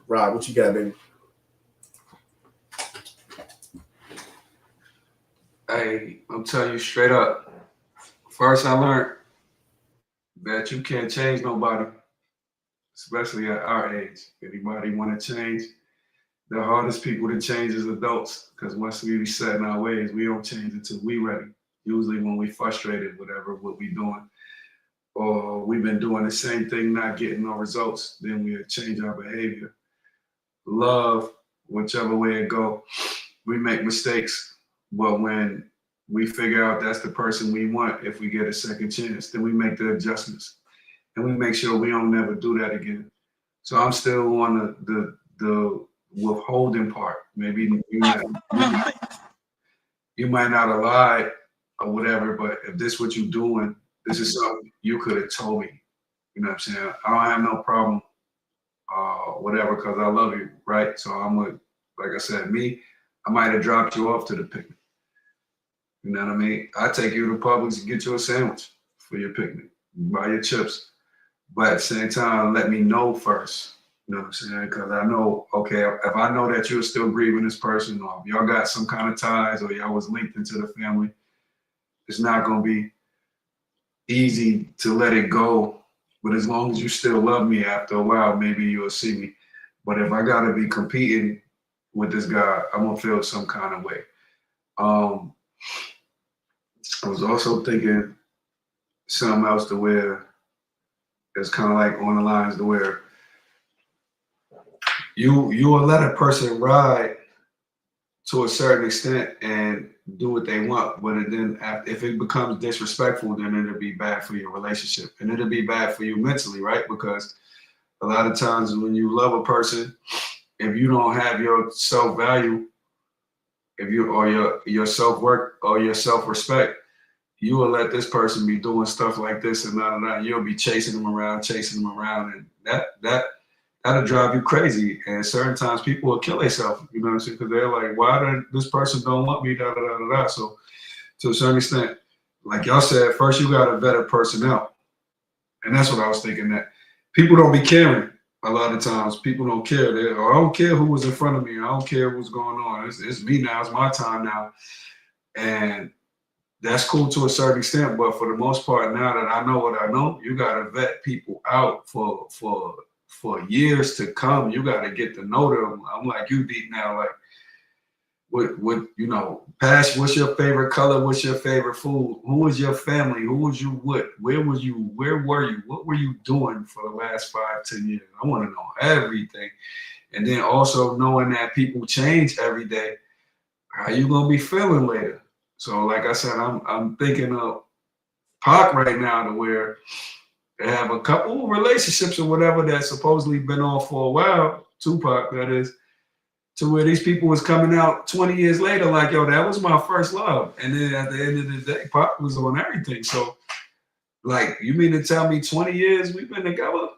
Rob, what you got, baby? Hey, I'm telling you straight up. First, I learned that you can't change nobody, especially at our age. Anybody want to change? The hardest people to change is adults, because once we be set in our ways, we don't change until we ready. Usually when we frustrated, what we doing, or we've been doing the same thing, not getting no results, then we change our behavior. Love, whichever way it go, we make mistakes, but when we figure out that's the person we want, if we get a second chance, then we make the adjustments, and we make sure we don't never do that again. So I'm still on the withholding part. Maybe you might not have lied or whatever, but if this is what you're doing, this is something you could have told me. You know what I'm saying? I don't have no problem, whatever, because I love you, right? So like I said, I might have dropped you off to the picnic. You know what I mean? I take you to Publix and get you a sandwich for your picnic, buy your chips. But at the same time, let me know first. You know what I'm saying? Because I know, okay, if I know that you're still grieving this person, or if y'all got some kind of ties, or y'all was linked into the family, it's not going to be easy to let it go. But as long as you still love me, after a while, maybe you'll see me. But if I got to be competing with this guy, I'm going to feel some kind of way. I was also thinking something else to where it's kind of like on the lines to where you will let a person ride to a certain extent and do what they want, but then if it becomes disrespectful, then it'll be bad for your relationship, and it'll be bad for you mentally, right? Because a lot of times when you love a person, if you don't have your self-value, or your self-worth or your self-respect, you will let this person be doing stuff like this and that. You'll be chasing them around, and that'll drive you crazy. And certain times people will kill themselves, you know what I'm saying? Because they're like, why this person don't want me, da da da da da. So to a certain extent, like y'all said, first you gotta vet a person out. And that's what I was thinking, that people don't be caring. a lot of times people don't care. I don't care who was in front of me. I don't care what's going on. It's me now. It's my time now. And that's cool to a certain extent. But for the most part, now that I know what I know, you got to vet people out for years to come. You got to get to know them. I'm like you, Deep, now. Like, what you know, past, what's your favorite color? What's your favorite food? Who was your family? Who was you with? Where were you? What were you doing for the last 5, 10 years? I want to know everything. And then also knowing that people change every day, how you gonna be feeling later? So like I said, I'm thinking of Pac right now, to where they have a couple relationships or whatever that's supposedly been on for a while, Tupac that is, to where these people was coming out 20 years later like, yo, that was my first love. And then at the end of the day, Pac was on everything. So like, you mean to tell me 20 years we've been together?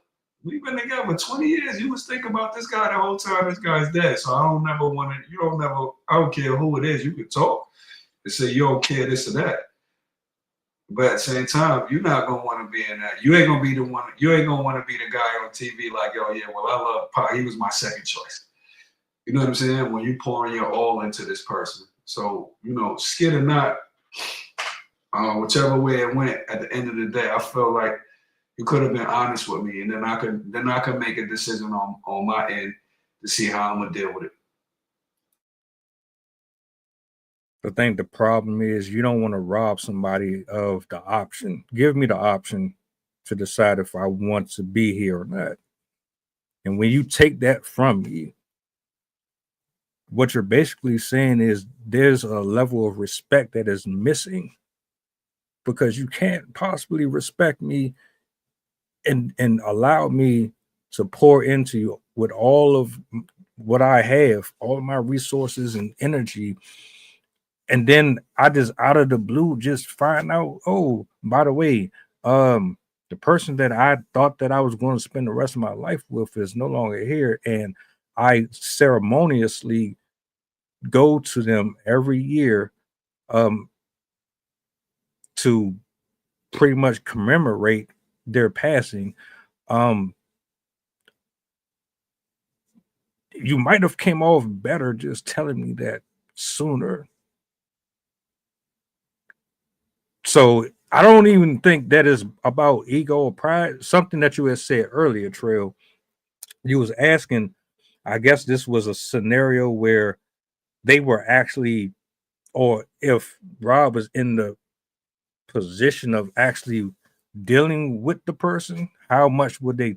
We've been together 20 years. You was thinking about this guy the whole time this guy's dead. So I don't care who it is. You can talk and say you don't care this or that. But at the same time, you're not gonna want to be in that. You ain't gonna be the one. You ain't gonna want to be the guy on TV like, yo, yeah, well, I love Pac. He was my second choice. You know what I'm saying? When you pouring your all into this person. So, you know, skid or not, whichever way it went, at the end of the day, I felt like you could have been honest with me, and then I could make a decision on my end to see how I'm gonna deal with it. I think the problem is you don't want to rob somebody of the option. Give me the option to decide if I want to be here or not. And when you take that from me, what you're basically saying is there's a level of respect that is missing, because you can't possibly respect me and allow me to pour into you with all of what I have, all of my resources and energy. And then I just out of the blue just find out, oh, by the way, the person that I thought that I was going to spend the rest of my life with is no longer here. And I ceremoniously go to them every year to pretty much commemorate their passing. You might have came off better just telling me that sooner. So I don't even think that is about ego or pride. Something that you had said earlier, Trail, you was asking, I guess this was a scenario where they were actually, or if Rob was in the position of actually dealing with the person, how much would he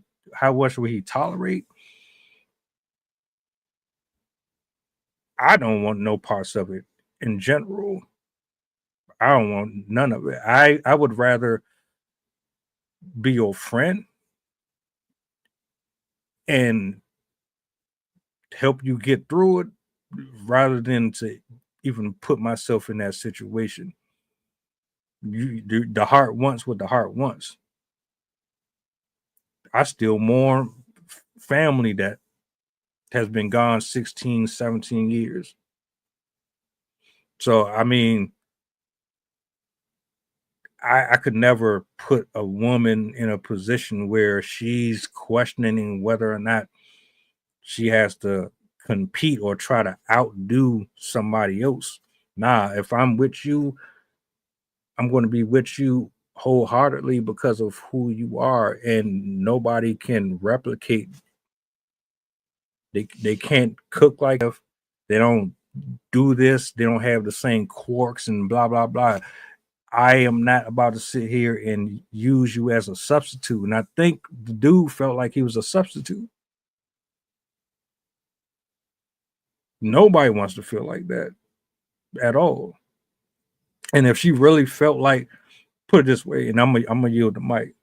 tolerate? I don't want no parts of it in general. I don't want none of it. I would rather be your friend and help you get through it rather than to even put myself in that situation. The heart wants what the heart wants. I still mourn family that has been gone 16, 17 years. So, I mean, I could never put a woman in a position where she's questioning whether or not she has to compete or try to outdo somebody else. Nah, if I'm with you, I'm going to be with you wholeheartedly because of who you are, and nobody can replicate. They can't cook like us. They don't do this. They don't have the same quirks and blah blah blah. I am not about to sit here and use you as a substitute. And I think the dude felt like he was a substitute. Nobody wants to feel like that at all. And if she really felt like, put it this way, and I'm gonna yield the mic.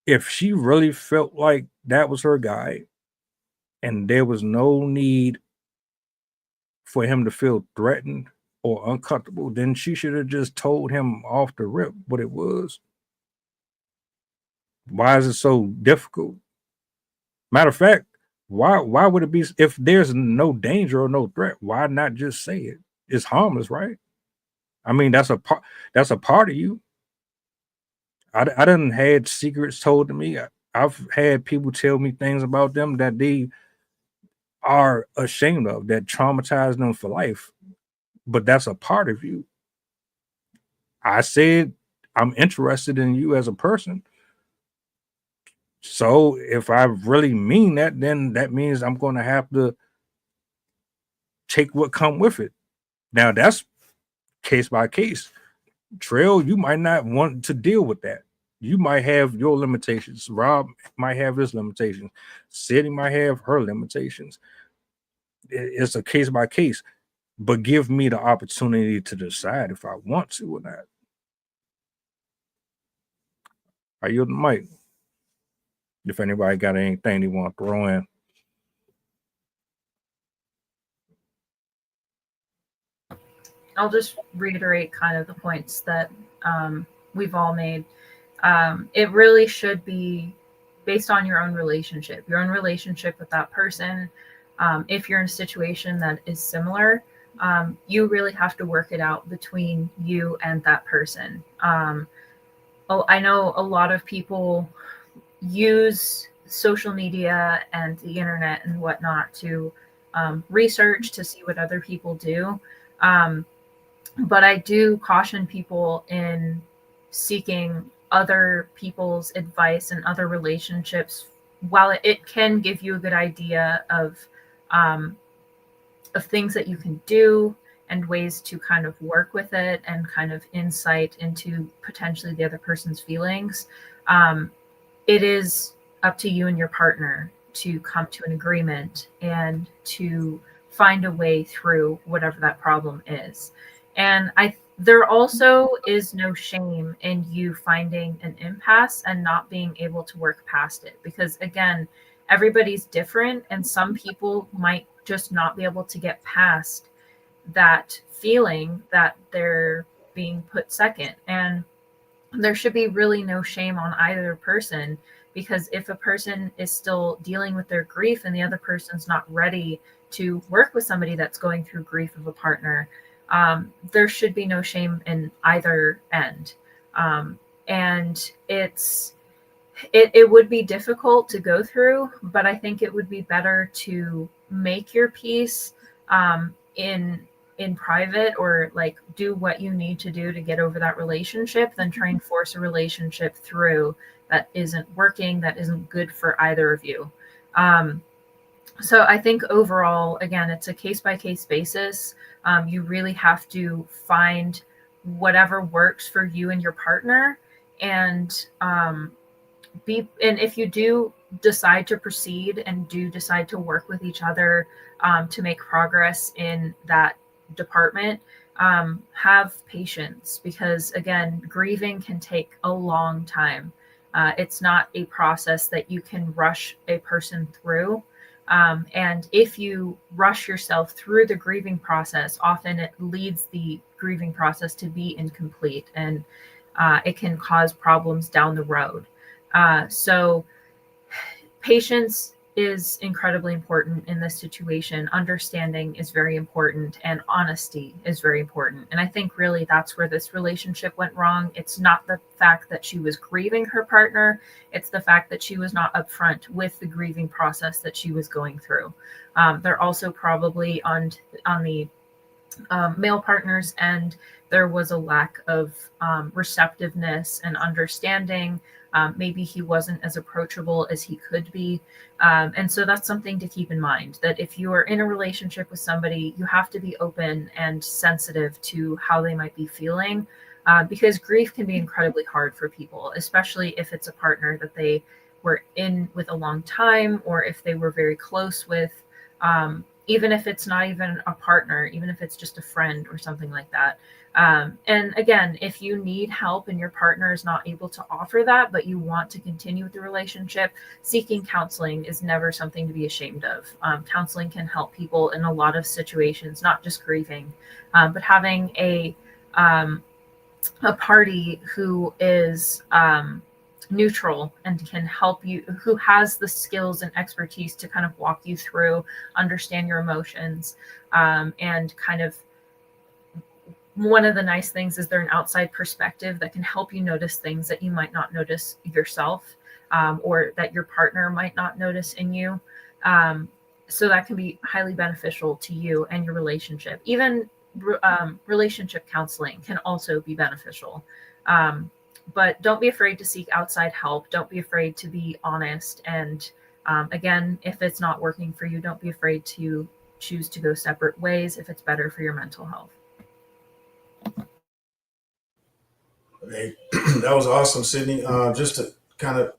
If she really felt like that was her guy, and there was no need for him to feel threatened or uncomfortable, then she should have just told him off the rip what it was. Why is it so difficult? Matter of fact, why would it be if there's no danger or no threat? Why not just say it? It's harmless, right? I mean, that's a part of you. I done had secrets told to me. I've had people tell me things about them that they are ashamed of, that traumatize them for life. But that's a part of you. I said, I'm interested in you as a person. So if I really mean that, then that means I'm going to have to take what come with it. Now that's case by case. Trail, you might not want to deal with that. You might have your limitations. Rob might have his limitations. Sadie might have her limitations. It's a case by case, but give me the opportunity to decide if I want to or not. I yield the mic. If anybody got anything they want to throw in. I'll just reiterate kind of the points that we've all made. It really should be based on your own relationship with that person. If you're in a situation that is similar, you really have to work it out between you and that person. I know a lot of people use social media and the internet and whatnot to research to see what other people do. But I do caution people in seeking other people's advice and other relationships. While it can give you a good idea of things that you can do and ways to kind of work with it and kind of insight into potentially the other person's feelings, it is up to you and your partner to come to an agreement and to find a way through whatever that problem is. And there also is no shame in you finding an impasse and not being able to work past it, because again, everybody's different, and some people might just not be able to get past that feeling that they're being put second. And there should be really no shame on either person, because if a person is still dealing with their grief and the other person's not ready to work with somebody that's going through grief of a partner, there should be no shame in either end. And it would be difficult to go through, but I think it would be better to make your peace in private, or like do what you need to do to get over that relationship, than try and force a relationship through that isn't working, that isn't good for either of you. So I think overall, again, it's a case-by-case basis. You really have to find whatever works for you and your partner, and if you do decide to proceed and do decide to work with each other to make progress in that department, have patience, because again, grieving can take a long time. It's not a process that you can rush a person through. And if you rush yourself through the grieving process, often it leads the grieving process to be incomplete, and it can cause problems down the road. So patience is incredibly important in this situation. Understanding is very important, and honesty is very important. And I think really that's where this relationship went wrong. It's not the fact that she was grieving her partner. It's the fact that she was not upfront with the grieving process that she was going through. They're also probably on the male partners end, there was a lack of receptiveness and understanding. Maybe he wasn't as approachable as he could be. And so that's something to keep in mind, that if you are in a relationship with somebody, you have to be open and sensitive to how they might be feeling, because grief can be incredibly hard for people, especially if it's a partner that they were in with a long time, or if they were very close with, even if it's not even a partner, even if it's just a friend or something like that. And again, if you need help and your partner is not able to offer that, but you want to continue with the relationship, seeking counseling is never something to be ashamed of. Counseling can help people in a lot of situations, not just grieving, but having a party who is neutral and can help you, who has the skills and expertise to kind of walk you through, understand your emotions, and kind of, one of the nice things is they're an outside perspective that can help you notice things that you might not notice yourself. or that your partner might not notice in you. So that can be highly beneficial to you and your relationship. Even relationship counseling can also be beneficial. But don't be afraid to seek outside help. Don't be afraid to be honest. And again, if it's not working for you, don't be afraid to choose to go separate ways if it's better for your mental health. Hey, that was awesome, Sydney. Just to kind of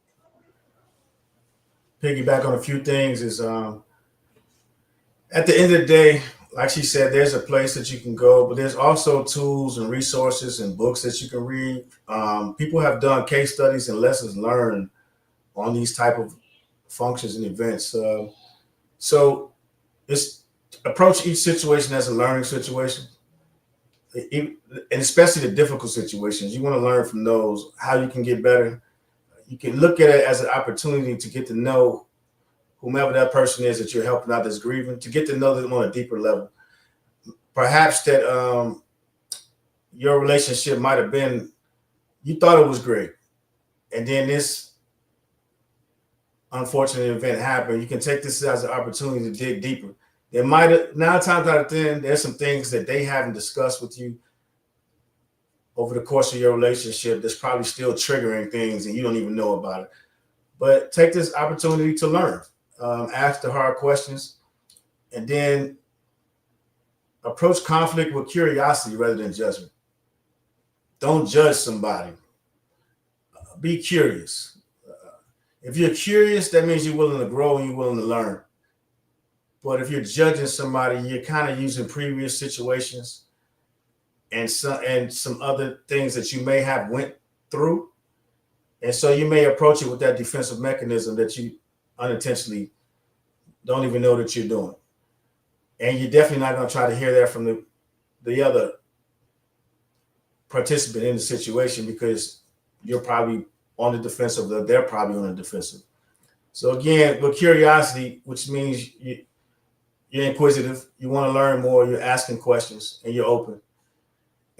piggyback on a few things is at the end of the day, like she said, there's a place that you can go, but there's also tools and resources and books that you can read. People have done case studies and lessons learned on these type of functions and events. So it's approach each situation as a learning situation, and especially the difficult situations. You want to learn from those, how you can get better. You can look at it as an opportunity to get to know whomever that person is that you're helping out that's grieving, to get to know them on a deeper level. Perhaps that your relationship might have been, you thought it was great, and then this unfortunate event happened. You can take this as an opportunity to dig deeper. There might have, 9 times out of 10, there's some things that they haven't discussed with you over the course of your relationship that's probably still triggering things and you don't even know about it. But take this opportunity to learn. Ask the hard questions, and then approach conflict with curiosity rather than judgment. Don't judge somebody. Be curious. If you're curious, that means you're willing to grow and you're willing to learn. But if you're judging somebody, you're kind of using previous situations and some other things that you may have went through. And so you may approach it with that defensive mechanism that you unintentionally don't even know that you're doing. And you're definitely not going to try to hear that from the other participant in the situation, because you're probably on the defensive, they're probably on the defensive. So again, with curiosity, which means you're inquisitive, you want to learn more, you're asking questions, and you're open.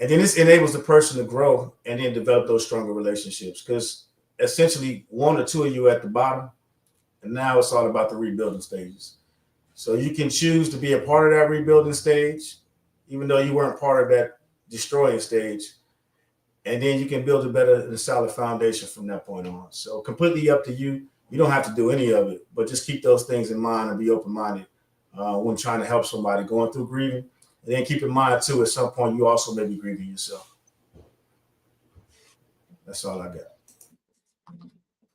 And then this enables the person to grow and then develop those stronger relationships, because essentially 1 or 2 of you at the bottom, and now it's all about the rebuilding stages. So you can choose to be a part of that rebuilding stage, even though you weren't part of that destroying stage. And then you can build a better and solid foundation from that point on. So completely up to you. You don't have to do any of it, but just keep those things in mind and be open-minded when trying to help somebody going through grieving. And then keep in mind, too, at some point, you also may be grieving yourself. That's all I got.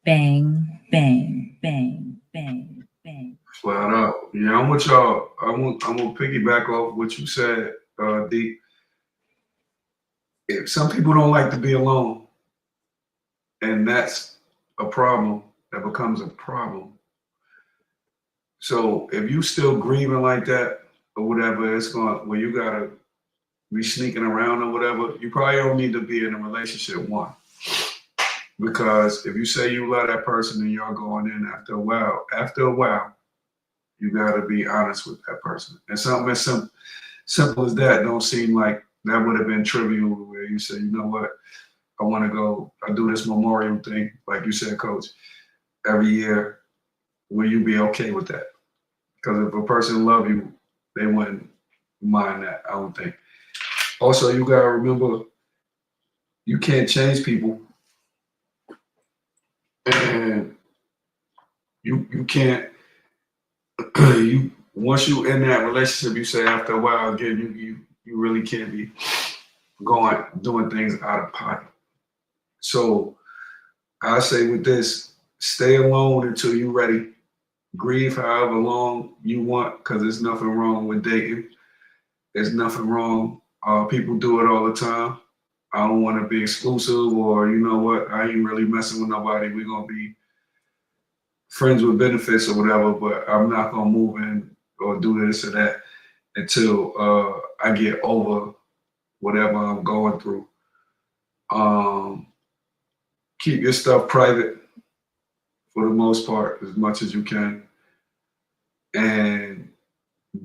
Bang, bang, bang, bang, bang. Flat out. Yeah, I'm with y'all. I'm gonna piggyback off what you said, D. If some people don't like to be alone, and that's a problem, that becomes a problem. So if you still grieving like that or whatever, it's going, well, you gotta be sneaking around or whatever, you probably don't need to be in a relationship, one. Because if you say you love that person and you're going in after a while, you gotta be honest with that person. And something as simple as that don't seem like that would have been trivial, where you say, you know what, I want to go, I do this memorial thing, like you said, Coach, every year. Will you be okay with that? Because if a person love you, they wouldn't mind that, I don't think. Also, you gotta remember, you can't change people, and you can't. You once you in that relationship, you say after a while, again, you really can't be doing things out of pocket. So I say with this, stay alone until you're ready. Grieve however long you want, because there's nothing wrong with dating. There's nothing wrong. People do it all the time. I don't want to be exclusive, or you know what, I ain't really messing with nobody. We're gonna be friends with benefits or whatever, but I'm not gonna move in or do this or that until I get over whatever I'm going through. Keep your stuff private for the most part, as much as you can, and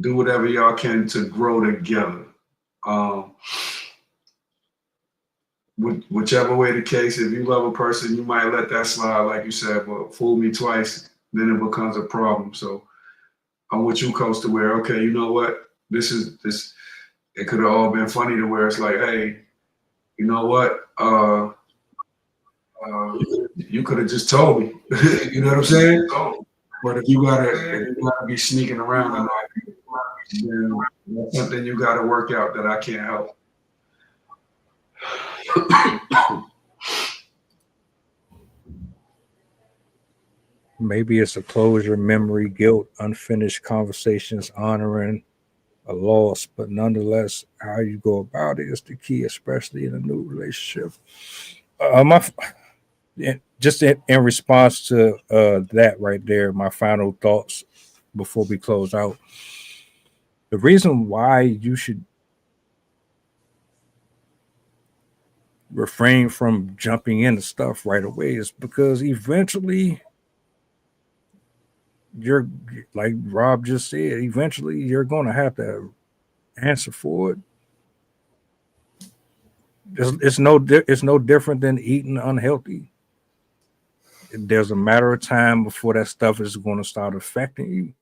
do whatever y'all can to grow together. whichever way the case, if you love a person, you might let that slide, like you said, but fool me twice, then it becomes a problem. So I'm with you, Coach, to where, okay, you know what? This. It could have all been funny to where it's like, hey, you know what? You could have just told me. You know what I'm saying? But if you gotta be sneaking around and then that's something you gotta work out that I can't help. Maybe it's a closure, memory, guilt, unfinished conversations, honoring a loss, but nonetheless, how you go about it is the key, especially in a new relationship. Just in response to that right there, my final thoughts before we close out. The reason why you should refrain from jumping into stuff right away is because eventually you're, like Rob just said, eventually you're going to have to answer for it. It's no different than eating unhealthy. There's a matter of time before that stuff is going to start affecting you,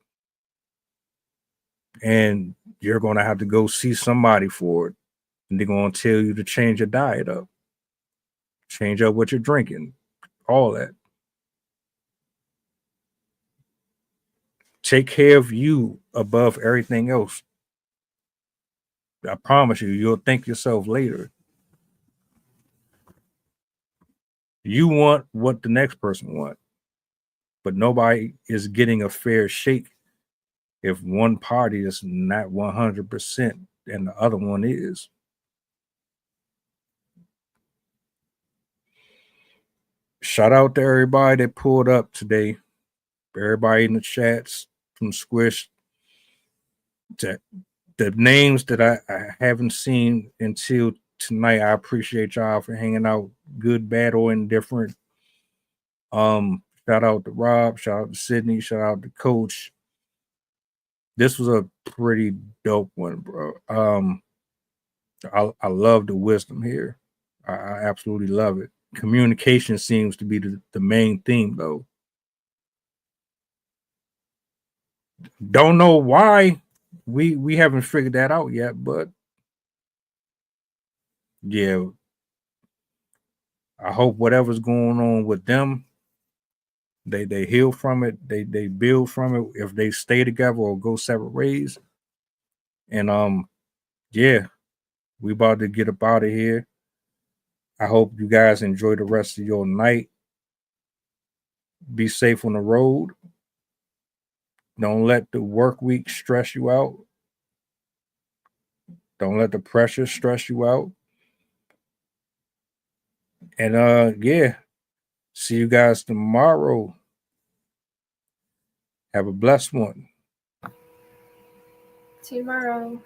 and you're going to have to go see somebody for it, and they're going to tell you to change your diet up, change up what you're drinking, all that. Take care of you above everything else. I promise you, you'll thank yourself later. You want what the next person wants, but nobody is getting a fair shake if one party is not 100% and the other one is. Shout out to everybody that pulled up today. Everybody in the chats from Squish. The names that I haven't seen until tonight, I appreciate y'all for hanging out, good, bad, or indifferent. Shout out to Rob, shout out to Sydney, shout out to Coach. This was a pretty dope one, bro. I love the wisdom here. I absolutely love it. Communication seems to be the main theme, though. Don't know why we haven't figured that out yet, but yeah, I hope whatever's going on with them, they heal from it, they build from it if they stay together or go separate ways. And yeah, we about to get up out of here. I hope you guys enjoy the rest of your night. Be safe on the road. Don't let the work week stress you out. Don't let the pressure stress you out. And yeah, see you guys tomorrow. Have a blessed one. Tomorrow.